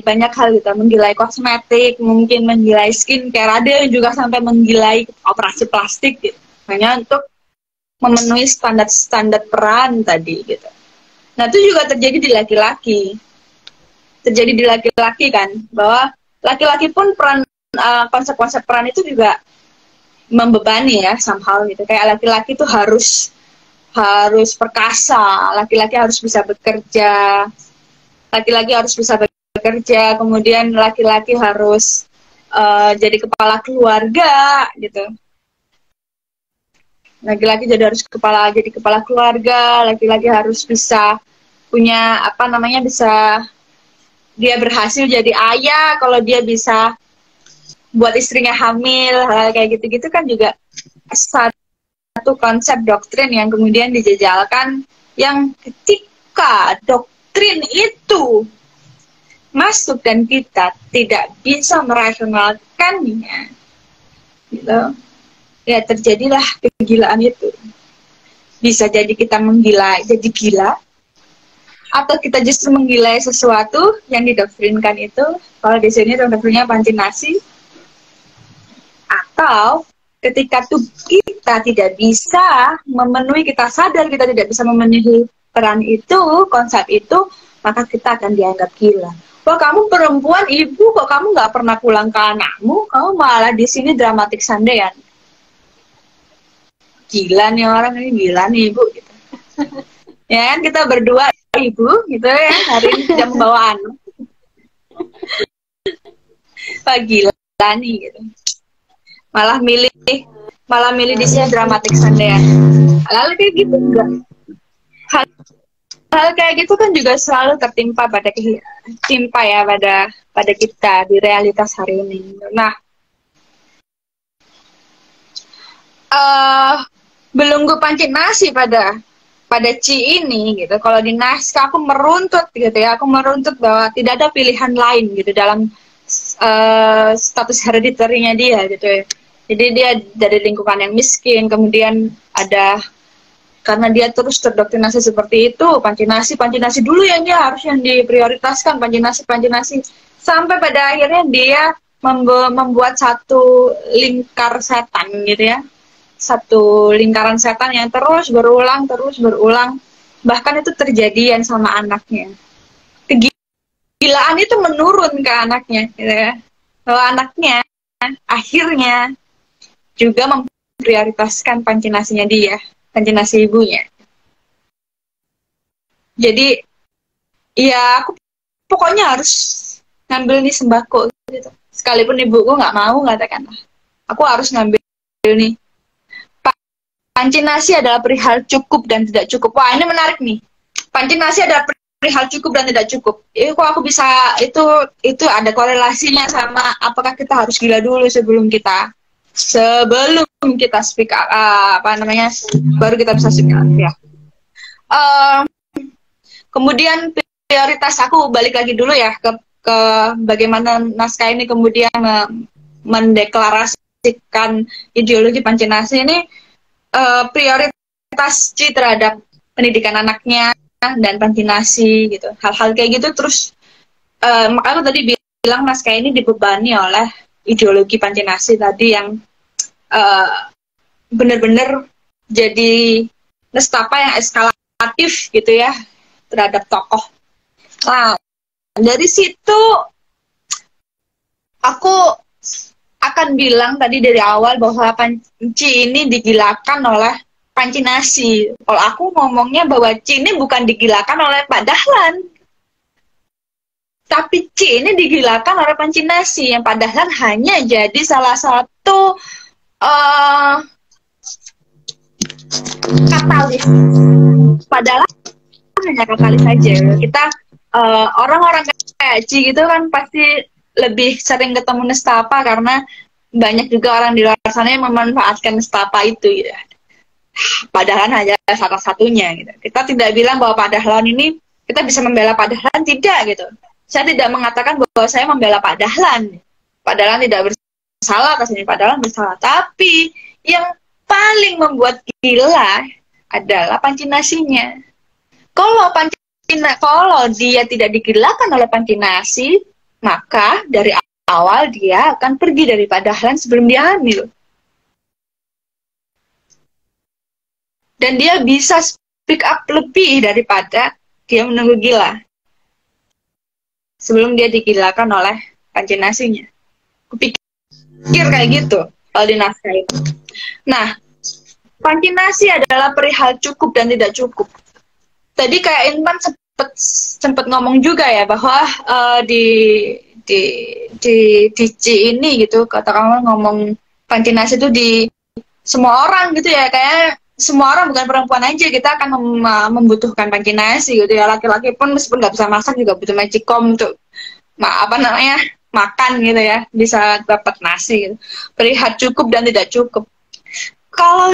banyak hal gitu, menggilai kosmetik, mungkin menggilai skincare, ada yang juga sampai menggilai operasi plastik gitu, hanya untuk memenuhi standar peran tadi gitu. Nah itu juga terjadi di laki-laki, kan, bahwa laki-laki pun peran konsep-konsep peran itu juga membebani ya somehow gitu. Kayak laki-laki itu harus perkasa, laki-laki harus bisa bekerja, kemudian laki-laki harus jadi kepala keluarga gitu. Laki-laki jadi kepala keluarga, laki-laki harus bisa punya bisa dia berhasil jadi ayah kalau dia bisa buat istrinya hamil, hal kayak gitu-gitu kan juga satu konsep doktrin yang kemudian dijejalkan, yang ketika doktrin itu masuk dan kita tidak bisa merasionalkannya gitu, ya terjadilah kegilaan itu. Bisa jadi kita jadi gila, atau kita justru menggilai sesuatu yang didoktrinkan itu. Kalau di sini doktrinnya Pancinasi. Atau ketika kita tidak bisa memenuhi, kita sadar kita tidak bisa memenuhi peran itu, konsep itu, maka kita akan dianggap gila. Wah, kamu perempuan, ibu, kok kamu nggak pernah pulang ke anakmu, kamu malah di sini dramatik sandean. Gila nih orang ini, gila nih ibu gitu. Ya kan, kita berdua ibu gitu ya, hari ini tidak membawa anak. Wah, gila nih gitu. Malah milih di sini dramatik sandean. Lalu kayak gitu enggak. Hal kayak gitu kan juga selalu tertimpa pada kita di realitas hari ini. Nah, belenggu Pancinasi pada Ci ini gitu. Kalau di naskah aku meruntut gitu ya, aku meruntut bahwa tidak ada pilihan lain gitu dalam status hereditarinya dia gitu ya. Jadi dia dari lingkungan yang miskin, kemudian karena dia terus terdoktrinasi seperti itu, Pancinasi dulu yang diprioritaskan, Pancinasi sampai pada akhirnya dia membuat satu lingkar setan gitu ya, satu lingkaran setan yang terus berulang, bahkan itu terjadian sama anaknya. Kegilaan itu menurun ke anaknya gitu ya, bahwa anaknya akhirnya juga memprioritaskan Pancinasinya dia, Pancinasi ibunya. Jadi ya aku pokoknya harus ngambil nih sembako gitu. Sekalipun ibuku nggak mau, katakanlah, aku harus ngambil nih. Pancinasi adalah perihal cukup dan tidak cukup. Wah, ini menarik nih. Pancinasi adalah perihal cukup dan tidak cukup. Kok aku bisa itu ada korelasinya sama apakah kita harus gila dulu sebelum kita speak up, baru kita bisa speak up ya. Kemudian prioritas, aku balik lagi dulu ya ke bagaimana naskah ini kemudian mendeklarasikan ideologi Pancinasi ini. Prioritas Ci terhadap pendidikan anaknya dan Pancinasi gitu, hal-hal kayak gitu. Terus makanya tadi bilang naskah ini dibebani oleh ideologi Pancinasi tadi yang benar-benar jadi nestapa yang eskalatif gitu ya terhadap tokoh. Nah, dari situ aku akan bilang tadi dari awal bahwa Ci ini digilakan oleh Pancinasi. Kalau aku ngomongnya bahwa Ci ini bukan digilakan oleh Pak Dahlan, tapi Ci ini digilakan oleh Pancinasi, yang Pak Dahlan hanya jadi salah satu katalis. Padahal hanya katalis saja. Kita orang-orang kayak Ci gitu kan pasti lebih sering ketemu nestapa karena banyak juga orang di luar sana yang memanfaatkan nestapa itu ya. Padahal hanya salah satunya gitu. Kita tidak bilang bahwa Pak Dahlan ini kita bisa membela Pak Dahlan, tidak gitu. Saya tidak mengatakan bahwa saya membela Pak Dahlan. Pak Dahlan tidak bersalah atas ini, Pak Dahlan bersalah. Tapi yang paling membuat gila adalah Pancinasinya. Kalau dia tidak digilakan oleh Pancinasi, maka dari awal dia akan pergi dari Pak Dahlan sebelum dia hamil. Dan dia bisa speak up lebih daripada dia menunggu gila sebelum dia digilakan oleh Pancinasinya. Kupikir kayak gitu kalau di naskah itu. Nah, Pancinasi adalah perihal cukup dan tidak cukup. Tadi kayak Intan sempat ngomong juga ya bahwa di C ini gitu, katakanlah ngomong Pancinasi itu di semua orang gitu ya, kayak semua orang bukan perempuan aja kita akan membutuhkan Pancinasi gitu ya. Laki-laki pun meskipun nggak bisa masak juga butuh magicom untuk makan gitu ya, bisa dapat nasi gitu. Perihal cukup dan tidak cukup. Kalau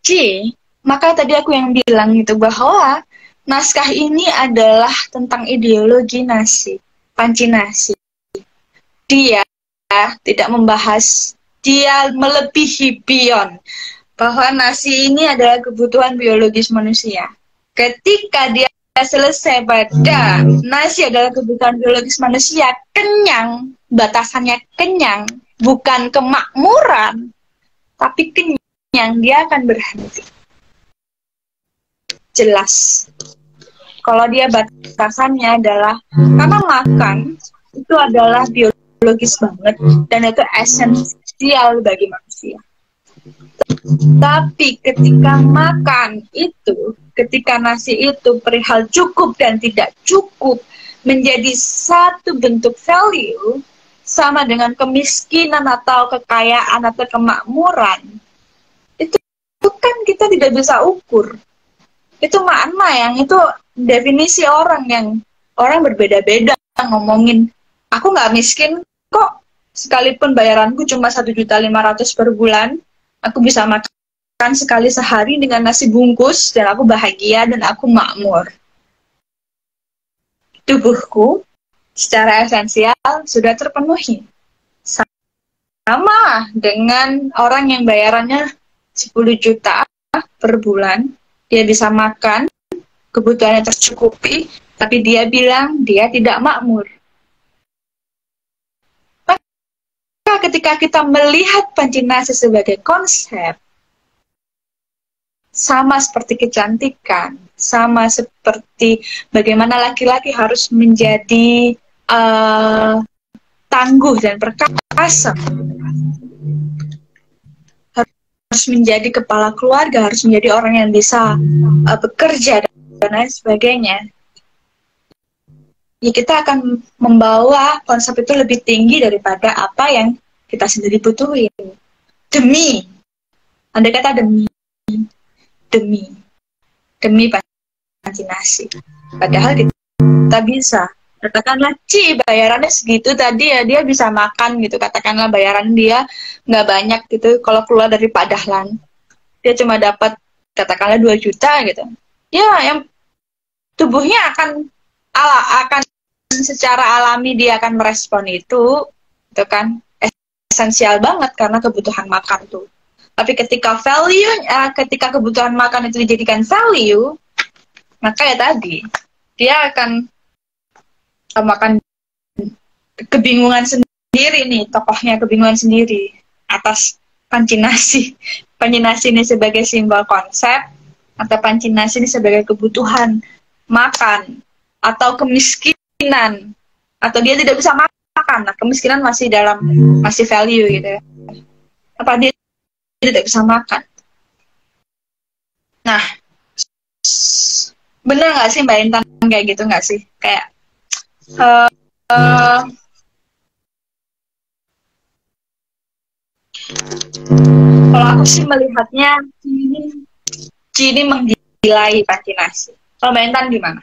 C, maka tadi aku yang bilang gitu bahwa naskah ini adalah tentang ideologi nasi, Pancinasi. Dia tidak membahas, dia melebihi beyond bahwa nasi ini adalah kebutuhan biologis manusia. Ketika dia selesai pada nasi adalah kebutuhan biologis manusia, kenyang, batasannya kenyang, bukan kemakmuran, tapi kenyang, dia akan berhenti. Jelas. Kalau dia batasannya adalah karena makan itu adalah biologis banget dan itu esensial bagi manusia. Tapi ketika makan itu, ketika nasi itu perihal cukup dan tidak cukup menjadi satu bentuk value sama dengan kemiskinan atau kekayaan atau kemakmuran, itu kan kita tidak bisa ukur. Itu makna yang itu definisi orang berbeda-beda ngomongin. Aku nggak miskin kok, sekalipun bayaranku cuma 1.500.000 per bulan, aku bisa makan sekali sehari dengan nasi bungkus dan aku bahagia dan aku makmur. Tubuhku secara esensial sudah terpenuhi. Sama dengan orang yang bayarannya 10 juta per bulan, dia bisa makan, kebutuhannya tercukupi, tapi dia bilang dia tidak makmur. Maka ketika kita melihat Pancinasi sebagai konsep, sama seperti kecantikan, sama seperti bagaimana laki-laki harus menjadi tangguh dan perkasa, harus menjadi kepala keluarga, harus menjadi orang yang bisa bekerja dan lain sebagainya. Ya, kita akan membawa konsep itu lebih tinggi daripada apa yang kita sendiri butuhin. Demi, andai kata demi Pancinasi. Padahal kita bisa. Katakanlah bayarannya segitu tadi ya, dia bisa makan gitu. Katakanlah bayaran dia nggak banyak gitu. Kalau keluar dari Pak Dahlan, dia cuma dapat katakanlah 2 juta gitu. Ya, yang tubuhnya akan secara alami dia akan merespon itu kan esensial banget karena kebutuhan makan tuh. Tapi ketika ketika kebutuhan makan itu dijadikan value, maka ya tadi dia akan makan kebingungan sendiri nih, tokohnya kebingungan sendiri atas Pancinasi. Pancinasi ini sebagai simbol konsep, atau Pancinasi ini sebagai kebutuhan makan, atau kemiskinan, atau dia tidak bisa makan. Nah, kemiskinan masih value gitu ya. Apa dia tidak bisa makan? Nah, bener nggak sih Mbak Intan kayak gitu nggak sih? Kayak kalau aku sih melihatnya ini menggilai Pancinasi. Kalau Mbak Intan gimana?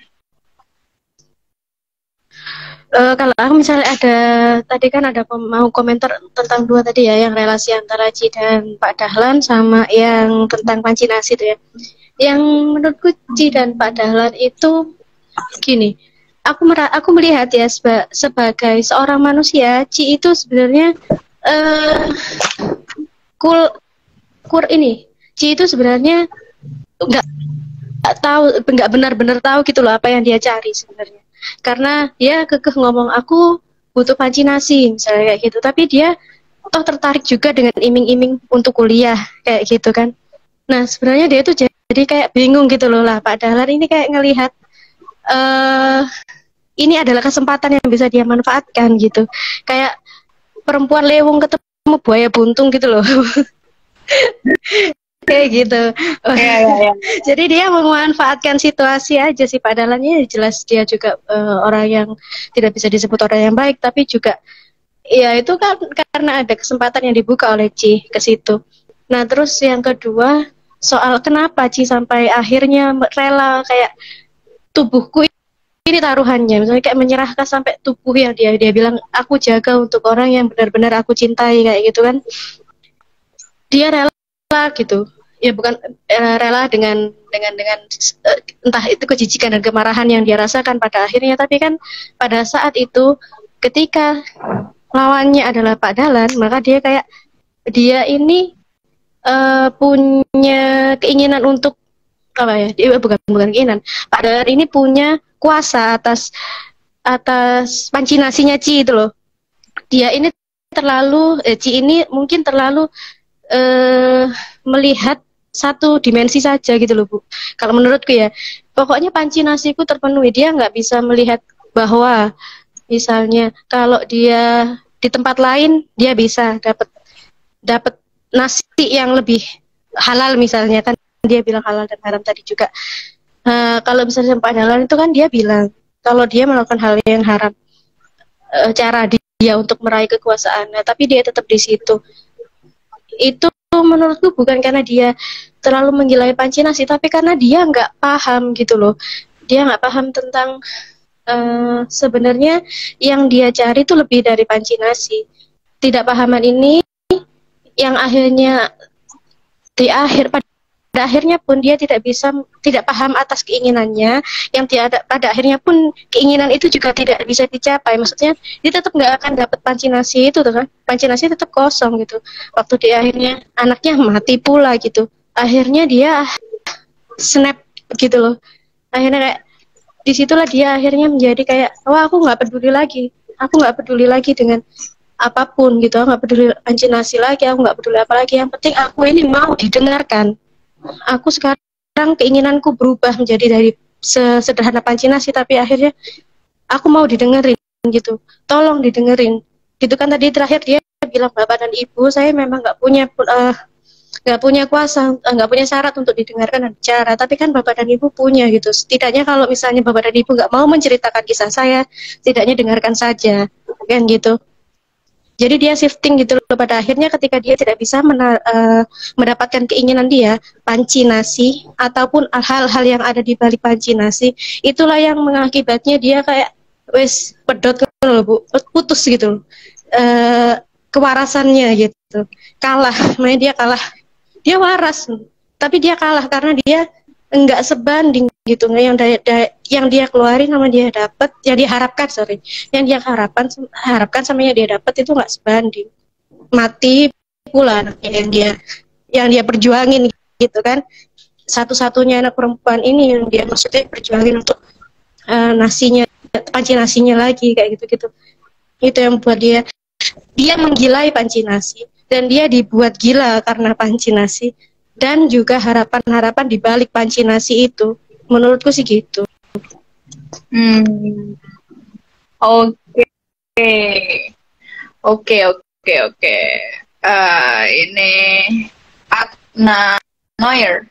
Kalau aku misalnya ada tadi kan ada mau komentar tentang dua tadi ya, yang relasi antara Ci dan Pak Dahlan sama yang tentang Pancinasi itu ya. Yang menurutku Ci dan Pak Dahlan itu gini, aku melihat ya sebagai seorang manusia, Ci itu sebenarnya kul kur ini Ci itu sebenarnya nggak nggak benar-benar tahu gitu loh apa yang dia cari sebenarnya, karena dia kekeh ngomong aku butuh Pancinasi misalnya kayak gitu, tapi dia toh tertarik juga dengan iming-iming untuk kuliah kayak gitu kan. Nah sebenarnya dia tuh jadi kayak bingung gitu loh lah, Pak Dahlan ini kayak ngelihat ini adalah kesempatan yang bisa dia manfaatkan gitu, kayak perempuan lewung ketemu buaya buntung gitu loh. Kayak gitu. Ya. Jadi dia memanfaatkan situasi aja sih, padahalnya jelas dia juga orang yang tidak bisa disebut orang yang baik, tapi juga ya itu kan karena ada kesempatan yang dibuka oleh Ci ke situ. Nah terus yang kedua soal kenapa Ci sampai akhirnya rela kayak tubuhku ini taruhannya, misalnya kayak menyerahkan sampai tubuh yang dia bilang aku jaga untuk orang yang benar-benar aku cintai kayak gitu kan. Dia rela gitu ya, bukan rela dengan entah itu kejijikan dan kemarahan yang dia rasakan pada akhirnya, tapi kan pada saat itu ketika lawannya adalah Pak Dahlan, maka dia kayak dia ini punya keinginan untuk apa ya, dia bukan keinginan, Pak Dahlan ini punya kuasa atas Pancinasinya Ci itu loh. Dia ini terlalu Ci ini mungkin terlalu melihat satu dimensi saja gitu loh Bu. Kalau menurutku ya, pokoknya Pancinasiku terpenuhi. Dia nggak bisa melihat bahwa misalnya kalau dia di tempat lain dia bisa dapat nasi yang lebih halal misalnya kan, dia bilang halal dan haram tadi juga. Kalau misalnya Pak Dahlan itu kan dia bilang kalau dia melakukan hal yang haram, cara dia untuk meraih kekuasaan, tapi dia tetap di situ. Itu menurutku bukan karena dia terlalu menggilai Pancinasi, tapi karena dia nggak paham gitu loh. Dia nggak paham tentang sebenarnya yang dia cari itu lebih dari Pancinasi. Tidak pahaman ini yang akhirnya pada akhirnya pun dia tidak paham atas keinginannya, yang pada akhirnya pun keinginan itu juga tidak bisa dicapai. Maksudnya dia tetap nggak akan dapat Pancinasi itu tuh kan, Pancinasi tetap kosong gitu. Waktu dia akhirnya anaknya mati pula gitu, akhirnya dia snap gitu loh. Akhirnya kayak disitulah dia akhirnya menjadi kayak, wah aku nggak peduli lagi dengan apapun gitu, aku nggak peduli Pancinasi lagi, aku nggak peduli apa lagi, yang penting aku ini mau didengarkan. Aku sekarang keinginanku berubah menjadi dari sesederhana Pancinasi, tapi akhirnya aku mau didengerin gitu, tolong didengerin gitu kan. Tadi terakhir dia bilang bapak dan ibu saya memang nggak punya kuasa, nggak punya syarat untuk didengarkan dan bicara, tapi kan bapak dan ibu punya gitu. Setidaknya kalau misalnya bapak dan ibu nggak mau menceritakan kisah saya, setidaknya dengarkan saja kan gitu. Jadi dia shifting gitu loh, pada akhirnya ketika dia tidak bisa mendapatkan keinginan dia, Pancinasi ataupun hal-hal yang ada di balik Pancinasi, itulah yang mengakibatnya dia kayak wes pedot loh Bu, putus gitu loh. Kewarasannya gitu. Kalah, makanya dia kalah. Dia waras, tapi dia kalah karena dia enggak sebanding gitu, yang dia keluarin sama dia dapat, yang dia harapkan sama yang dia dapat itu nggak sebanding. Mati pula anaknya yang dia perjuangin gitu kan, satu-satunya anak perempuan ini yang dia maksudnya perjuangin untuk nasinya, Pancinasinya lagi kayak gitu-gitu. Itu yang buat dia menggilai Pancinasi, dan dia dibuat gila karena Pancinasi, dan juga harapan-harapan di balik Pancinasi itu. Menurutku sih gitu. Oke. Ini Adna Neuer.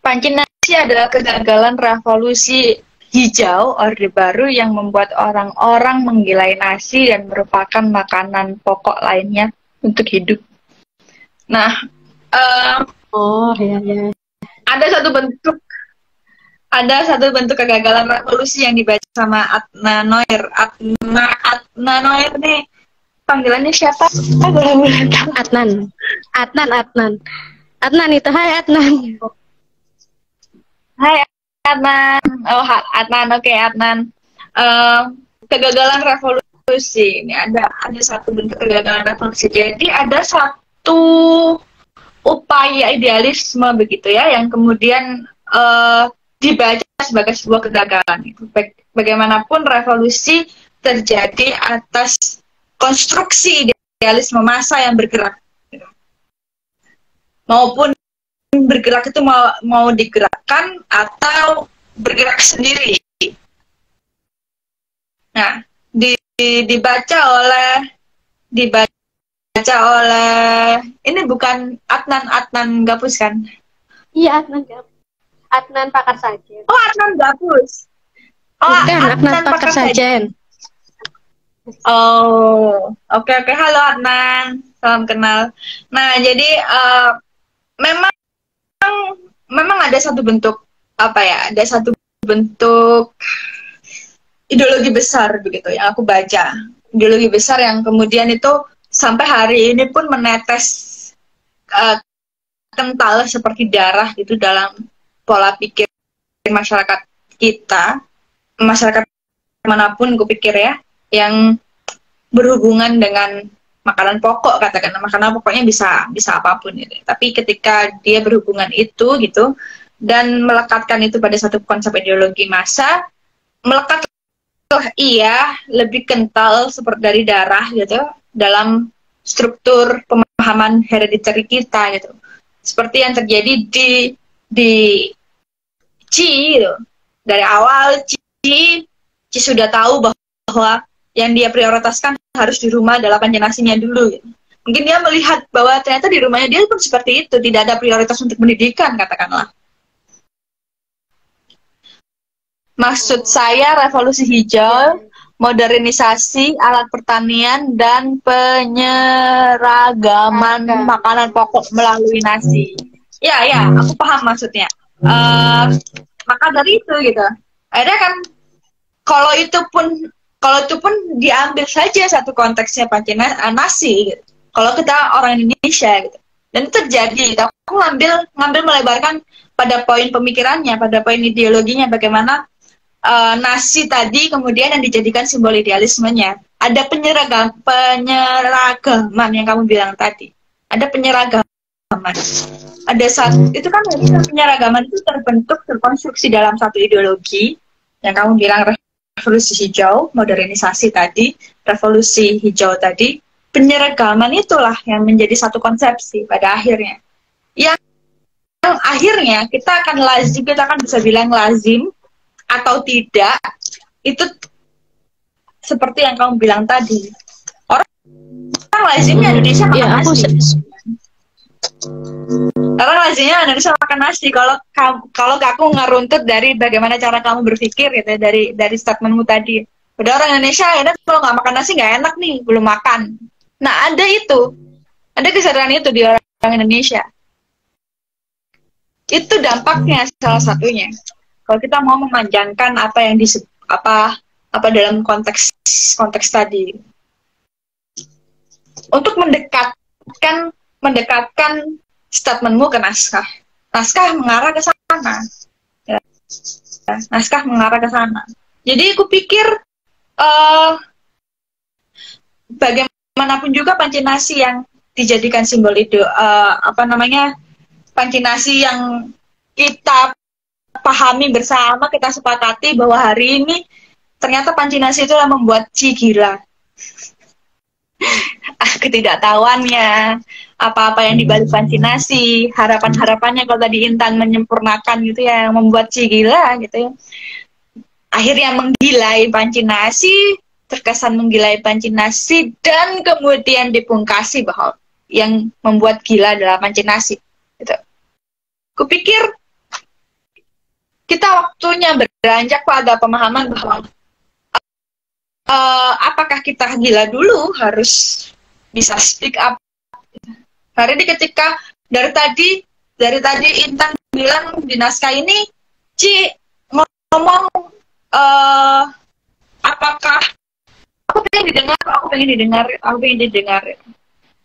Pancinasi adalah kegagalan revolusi hijau Orde Baru yang membuat orang-orang menggilai nasi dan merupakan makanan pokok lainnya untuk hidup. Nah, Oh ya. ada satu bentuk ada satu bentuk kegagalan revolusi yang dibaca sama Adnan Noir. Adnan Noir nih panggilannya siapa? Adnan. Adnan itu, hai Adnan. Hai Adnan. Oh, Adnan, oke Adnan. Kegagalan revolusi. Ini ada satu bentuk kegagalan revolusi. Jadi ada satu upaya idealisme begitu ya, yang kemudian dibaca sebagai sebuah kegagalan. Bagaimanapun revolusi terjadi atas konstruksi idealisme massa yang bergerak, maupun bergerak itu mau digerakkan atau bergerak sendiri. Nah, dibaca oleh ini bukan Adnan Gapus kan? Iya, Adnan Gapus. Adnan Pakar Sajen. Oh, Adnan Gapus. Oh, bukan, Adnan Pakar Sajen. Oh, oke. Halo Adnan, salam kenal. Nah, jadi memang ada satu bentuk ada satu bentuk ideologi besar begitu yang aku baca. Ideologi besar yang kemudian itu sampai hari ini pun menetes kental seperti darah gitu dalam pola pikir masyarakat kita, masyarakat manapun gue pikir ya, yang berhubungan dengan makanan pokok, katakan makanan pokoknya bisa apapun gitu. Tapi ketika dia berhubungan itu gitu dan melekatkan itu pada satu konsep ideologi massa, melekat lebih kental seperti dari darah gitu dalam struktur pemahaman hereditary kita gitu. Seperti yang terjadi di Ci gitu. Dari awal Ci sudah tahu bahwa yang dia prioritaskan harus di rumah adalah panjenasinya dulu gitu. Mungkin dia melihat bahwa ternyata di rumahnya dia pun seperti itu, tidak ada prioritas untuk pendidikan, katakanlah. Maksud saya revolusi hijau, modernisasi alat pertanian dan penyeragaman makanan pokok melalui nasi. Ya, aku paham maksudnya. Maka dari itu gitu. Akhirnya kan kalau itu pun diambil saja satu konteksnya nasi gitu. Kalau kita orang Indonesia gitu. Dan itu terjadi. Gitu. Aku ngambil melebarkan pada poin pemikirannya, pada poin ideologinya, bagaimana nasi tadi kemudian yang dijadikan simbol idealismenya. Ada penyeragaman yang kamu bilang tadi. Ada penyeragaman. Ada satu itu kan penyeragaman itu terkonstruksi dalam satu ideologi yang kamu bilang revolusi hijau, modernisasi tadi, revolusi hijau tadi. Penyeragaman itulah yang menjadi satu konsepsi pada akhirnya. Yang akhirnya kita akan bisa bilang lazim atau tidak, itu seperti yang kamu bilang tadi. Orang lazimnya Indonesia makan nasi. Orang lazimnya Indonesia makan nasi. Kalau aku ngeruntut dari bagaimana cara kamu berpikir gitu, dari statementmu tadi. Udah orang Indonesia akhirnya kalau nggak makan nasi nggak enak nih, belum makan. Nah ada kesadaran itu di orang Indonesia. Itu dampaknya salah satunya. Kalau kita mau memanjangkan apa yang dalam konteks tadi, untuk mendekatkan statementmu ke naskah mengarah ke sana. Ya. Naskah mengarah ke sana. Jadi aku pikir bagaimanapun juga pancinasi yang dijadikan simbol itu pancinasi yang kita pahami bersama, kita sepakati bahwa hari ini ternyata pancinasi itu yang membuat Ci gila. Ketidaktahuannya, apa-apa yang dibalik pancinasi, harapan-harapannya kalau tadi Intan menyempurnakan gitu ya, yang membuat Ci gila gitu ya. Akhirnya menggilai pancinasi, terkesan menggilai pancinasi, dan kemudian dipungkasi bahwa yang membuat gila adalah pancinasi. Gitu. Kupikir kita waktunya beranjak pada pemahaman bahwa apakah kita gila dulu harus bisa speak up. Hari ini ketika dari tadi Intan bilang di naskah ini, Ci ngomong apakah aku pengen didengar, aku pengen didengar.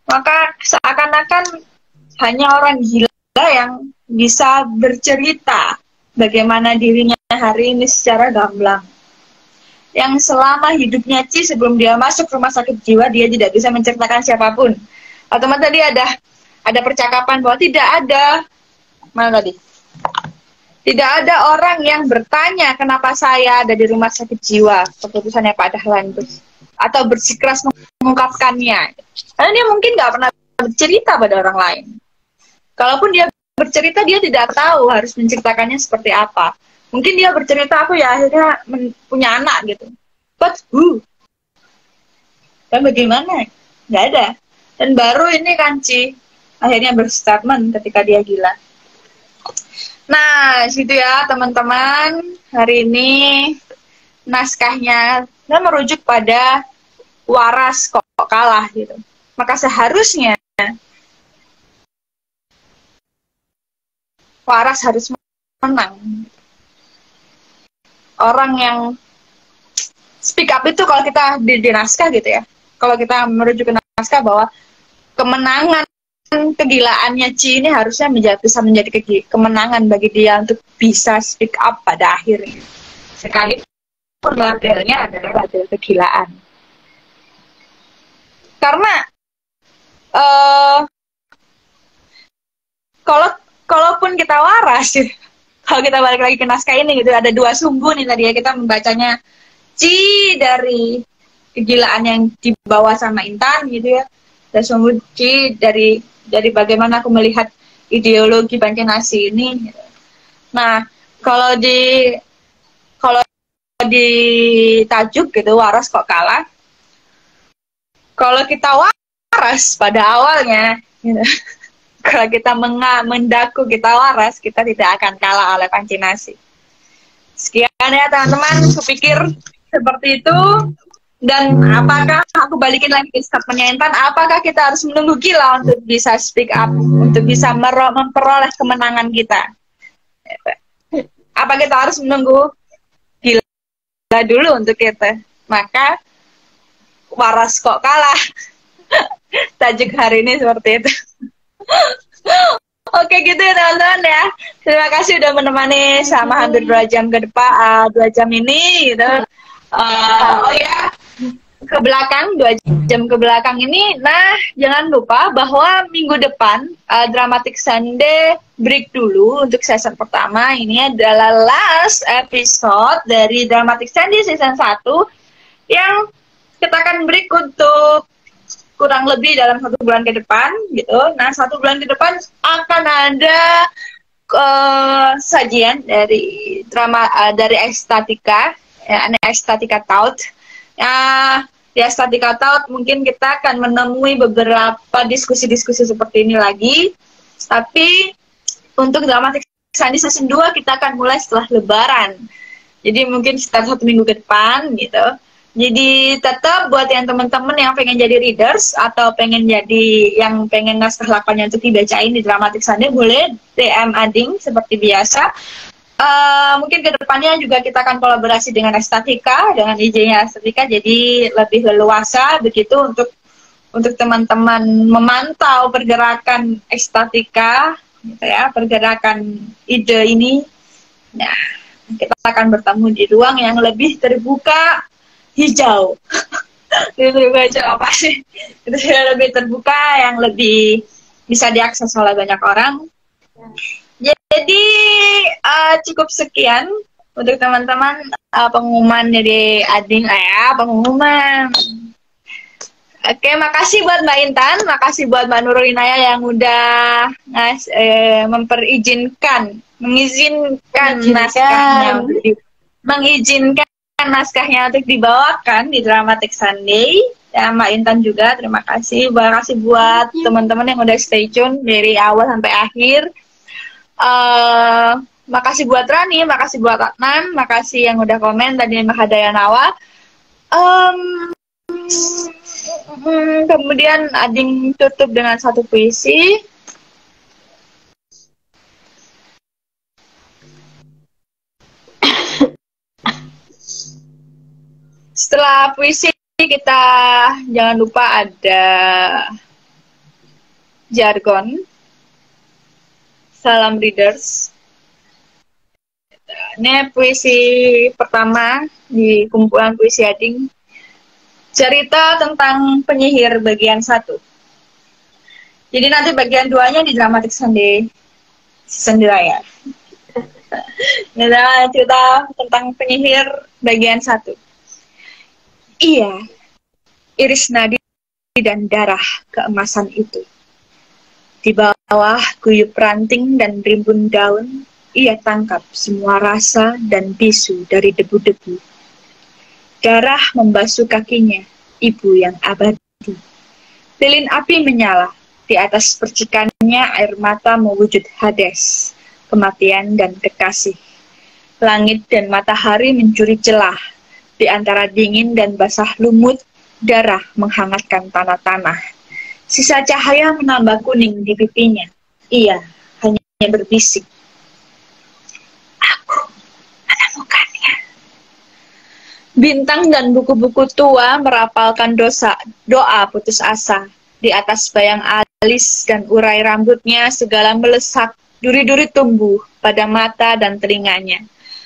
Maka seakan-akan hanya orang gila yang bisa bercerita bagaimana dirinya hari ini secara gamblang. Yang selama hidupnya sebelum dia masuk rumah sakit jiwa, dia tidak bisa menceritakan siapapun. Atau tadi ada percakapan bahwa tidak ada, mana tadi? Tidak ada orang yang bertanya kenapa saya ada di rumah sakit jiwa, keputusannya Pak Dahlan, atau bersikeras mengungkapkannya. Karena dia mungkin nggak pernah bercerita pada orang lain. Kalaupun dia bercerita, dia tidak tahu harus menceritakannya seperti apa. Mungkin dia bercerita, aku ya akhirnya punya anak gitu. But who? Dan bagaimana? Nggak ada. Dan baru ini kan akhirnya berstatement ketika dia gila. Nah, situ ya teman-teman. Hari ini naskahnya merujuk pada waras kok kalah gitu. Maka seharusnya waras harus menang. Orang yang speak up itu kalau kita di naskah gitu ya. Kalau kita merujuk ke naskah bahwa kemenangan kegilaannya ini harusnya bisa menjadi kemenangan bagi dia untuk bisa speak up pada akhirnya. Sekalipun labelnya adalah label kegilaan. Karena kalaupun kita waras, kalau kita balik lagi ke naskah ini gitu, ada dua sumbu nih tadi ya, kita membacanya dari kegilaan yang dibawa sama Intan gitu ya, dan sumbu dari bagaimana aku melihat ideologi Banjarnasi ini. Nah, kalau di tajuk gitu, waras kok kalah. Kalau kita waras pada awalnya, gitu, kalau kita mendaku kita waras, kita tidak akan kalah oleh Banjarnasi. Sekian ya teman-teman, kupikir seperti itu. Dan apakah, aku balikin lagi ke statementnya Intan, apakah kita harus menunggu gila untuk bisa speak up, untuk bisa memperoleh kemenangan kita? Apa kita harus menunggu gila dulu untuk kita? Maka waras kok kalah. Tajuk hari ini seperti itu. Oke gitu ya teman-teman ya. Terima kasih udah menemani selama hampir 2 jam ke depan, 2 jam ini gitu. Oh ya, ke belakang 2 jam ke belakang ini. Nah, jangan lupa bahwa minggu depan Dramatic Sunday break dulu untuk season pertama. Ini adalah last episode dari Dramatic Sunday season 1 yang kita akan break untuk kurang lebih dalam 1 bulan ke depan gitu. Nah, 1 bulan ke depan akan ada sajian dari drama dari Estetika, ya, Estetika Taut. Di Estetika Taut mungkin kita akan menemui beberapa diskusi-diskusi seperti ini lagi. Tapi untuk Dramatic Sunday season 2 kita akan mulai setelah Lebaran. Jadi mungkin sekitar 1 minggu ke depan gitu. Jadi tetap buat yang teman-teman yang pengen jadi readers atau pengen naskah lakonnya untuk dibacain di Dramatic Sunday, boleh DM Ading seperti biasa. Mungkin kedepannya juga kita akan kolaborasi dengan Estetika, dengan IG-nya Estetika, jadi lebih leluasa begitu untuk teman-teman memantau pergerakan Estetika, gitu ya, pergerakan ide ini. Nah, kita akan bertemu di ruang yang lebih terbuka, hijau. Apa sih? Itu sudah lebih terbuka, yang lebih bisa diakses oleh banyak orang. Jadi cukup sekian untuk teman-teman pengumuman dari Ading ya, pengumuman. Oke, makasih buat Mbak Intan, makasih buat Mbak Nurul Inaya yang udah mengizinkan naskahnya untuk dibawakan di Dramatic Sunday. Dan Mbak Intan juga, terima kasih. Terima kasih buat teman-teman yang udah stay tune dari awal sampai akhir. Makasih buat Rani, makasih buat Adnan, makasih yang udah komen tadi Mbak Hadayanawa. Kemudian Ading tutup dengan satu puisi. setelah puisi kita jangan lupa ada jargon, salam readers. Ini puisi pertama di kumpulan puisi Ading. Cerita tentang penyihir bagian 1. Jadi nanti bagian 2-nya di Dramatic Sunday season 2 ya. Ini adalah cerita tentang penyihir bagian 1. Iya, iris nadi dan darah keemasan itu. Di bawah guyup ranting dan rimbun daun, ia tangkap semua rasa dan bisu dari debu-debu. Darah membasuh kakinya, ibu yang abadi. Lilin api menyala, di atas percikannya air mata mewujud Hades, kematian dan kekasih. Langit dan matahari mencuri celah, di antara dingin dan basah lumut, darah menghangatkan tanah-tanah. Sisa cahaya menambah kuning di pipinya. Ia hanya berbisik, "Aku menemukannya." Bintang dan buku-buku tua merapalkan doa putus asa. Di atas bayang alis dan urai rambutnya segala melesak, duri-duri tumbuh pada mata dan telinganya.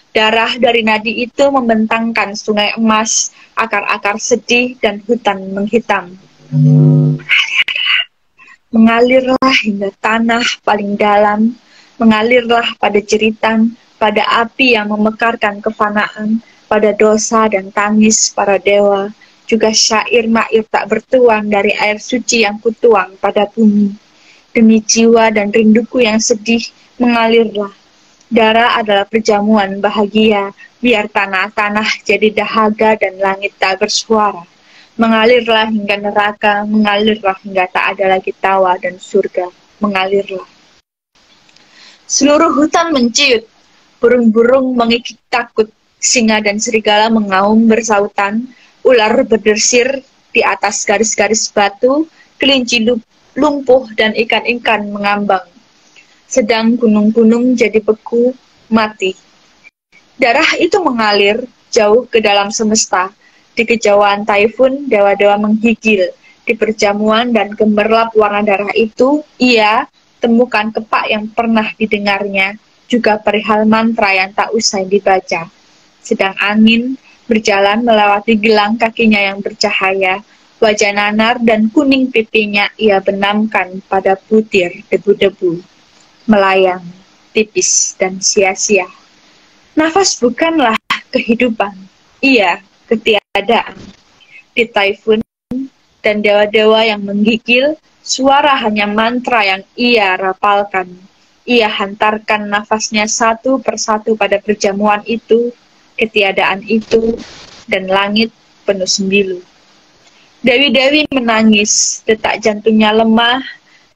Darah dari nadi itu membentangkan sungai emas, akar-akar sedih dan hutan menghitam. Mengalirlah hingga tanah paling dalam, mengalirlah pada jeritan, pada api yang memekarkan kefanaan, pada dosa dan tangis para dewa, juga syair-mair tak bertuan dari air suci yang kutuang pada bumi. Demi jiwa dan rinduku yang sedih, mengalirlah. Darah adalah perjamuan bahagia, biar tanah-tanah jadi dahaga dan langit tak bersuara. Mengalirlah hingga neraka, mengalirlah hingga tak ada lagi tawa dan surga, mengalirlah. Seluruh hutan menciut, burung-burung mengikik takut, singa dan serigala mengaum bersautan, ular berdesir di atas garis-garis batu, kelinci lumpuh dan ikan-ikan mengambang. Sedang gunung-gunung jadi beku, mati. Darah itu mengalir jauh ke dalam semesta. Di kejauhan taifun, dewa-dewa menggigil. Di perjamuan dan gemerlap warna darah itu, ia temukan kepak yang pernah didengarnya, juga perihal mantra yang tak usai dibaca. Sedang angin berjalan melewati gelang kakinya yang bercahaya, wajah nanar dan kuning pipinya ia benamkan pada butir debu-debu. Melayang, tipis, dan sia-sia. Nafas bukanlah kehidupan, ia ketiadaan. Di taifun dan dewa-dewa yang menggigil, suara hanya mantra yang ia rapalkan. Ia hantarkan nafasnya satu persatu pada perjamuan itu, ketiadaan itu, dan langit penuh sembilu. Dewi-dewi menangis, detak jantungnya lemah,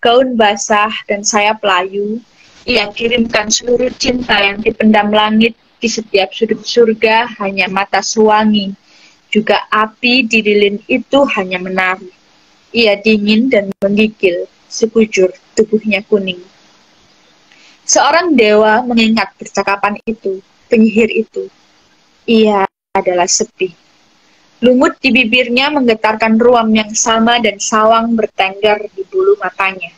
gaun basah dan sayap layu. Ia kirimkan seluruh cinta yang dipendam langit. Di setiap sudut surga hanya mata suwangi. Juga api di lilin itu hanya menari. Ia dingin dan menggigil, sekujur tubuhnya kuning. Seorang dewa mengingat percakapan itu, penyihir itu. Ia adalah sepi. Lumut di bibirnya menggetarkan ruam yang sama dan sawang bertengger di bulu matanya.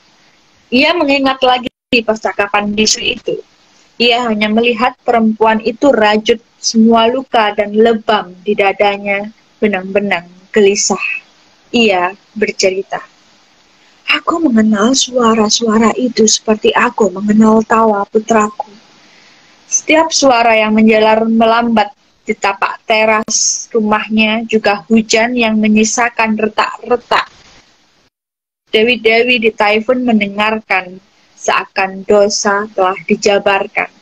Ia mengingat lagi percakapan bisu itu. Ia hanya melihat perempuan itu rajut semua luka dan lebam di dadanya, benang-benang gelisah. Ia bercerita, "Aku mengenal suara-suara itu seperti aku mengenal tawa putraku. Setiap suara yang menjalar melambat di tapak teras rumahnya, juga hujan yang menyisakan retak-retak. Dewi-dewi di taifun mendengarkan, seakan dosa telah dijabarkan.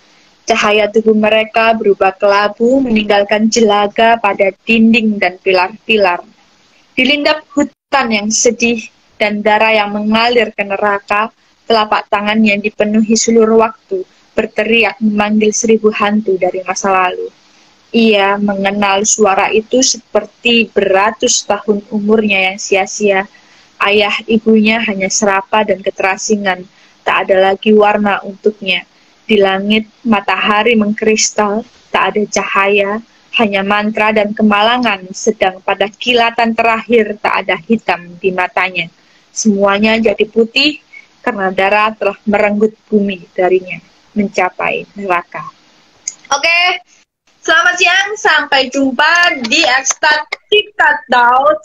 Cahaya tubuh mereka berubah kelabu, meninggalkan jelaga pada dinding dan pilar-pilar. Dilindap hutan yang sedih dan darah yang mengalir ke neraka, telapak tangan yang dipenuhi seluruh waktu, berteriak memanggil 1000 hantu dari masa lalu. Ia mengenal suara itu seperti beratus tahun umurnya yang sia-sia. Ayah ibunya hanya serapa dan keterasingan, tak ada lagi warna untuknya. Di langit, matahari mengkristal, tak ada cahaya, Hanya mantra dan kemalangan, sedang pada kilatan terakhir tak ada hitam di matanya. Semuanya jadi putih karena darah telah merenggut bumi darinya, mencapai neraka. Oke, selamat siang, sampai jumpa di Ekstatika Daud.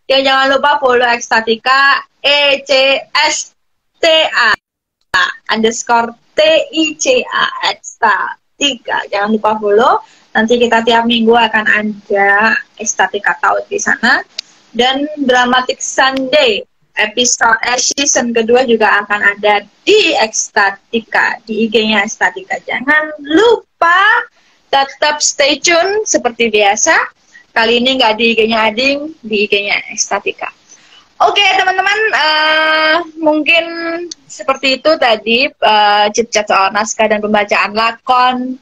Ya, jangan lupa follow Ekstatika, ECSTA underscore TICA Ekstatika. Jangan lupa follow. Nanti kita tiap minggu akan ada Ekstatika Taut di sana. Dan Dramatic Sunday episode season kedua juga akan ada di Ekstatika, di IG-nya Ekstatika. Jangan lupa tetap stay tune seperti biasa. Kali ini nggak di IG-nya Ading, di IG-nya Ekstatika. Oke teman-teman, mungkin seperti itu tadi chit-chat soal naskah dan pembacaan lakon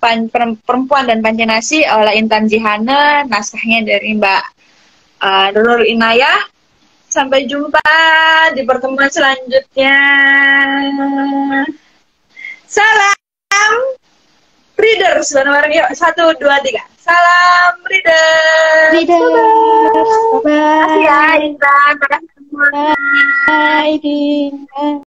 Perempuan dan Pancenasi oleh Intan Jihana, naskahnya dari Mbak Nurul Inayah. Sampai jumpa di pertemuan selanjutnya. Salam readers, bareng-bareng yuk, 1, 2, 3. Salam readers. Readers. Bye-bye. Terima kasih ya, Intan. Bye. Bye.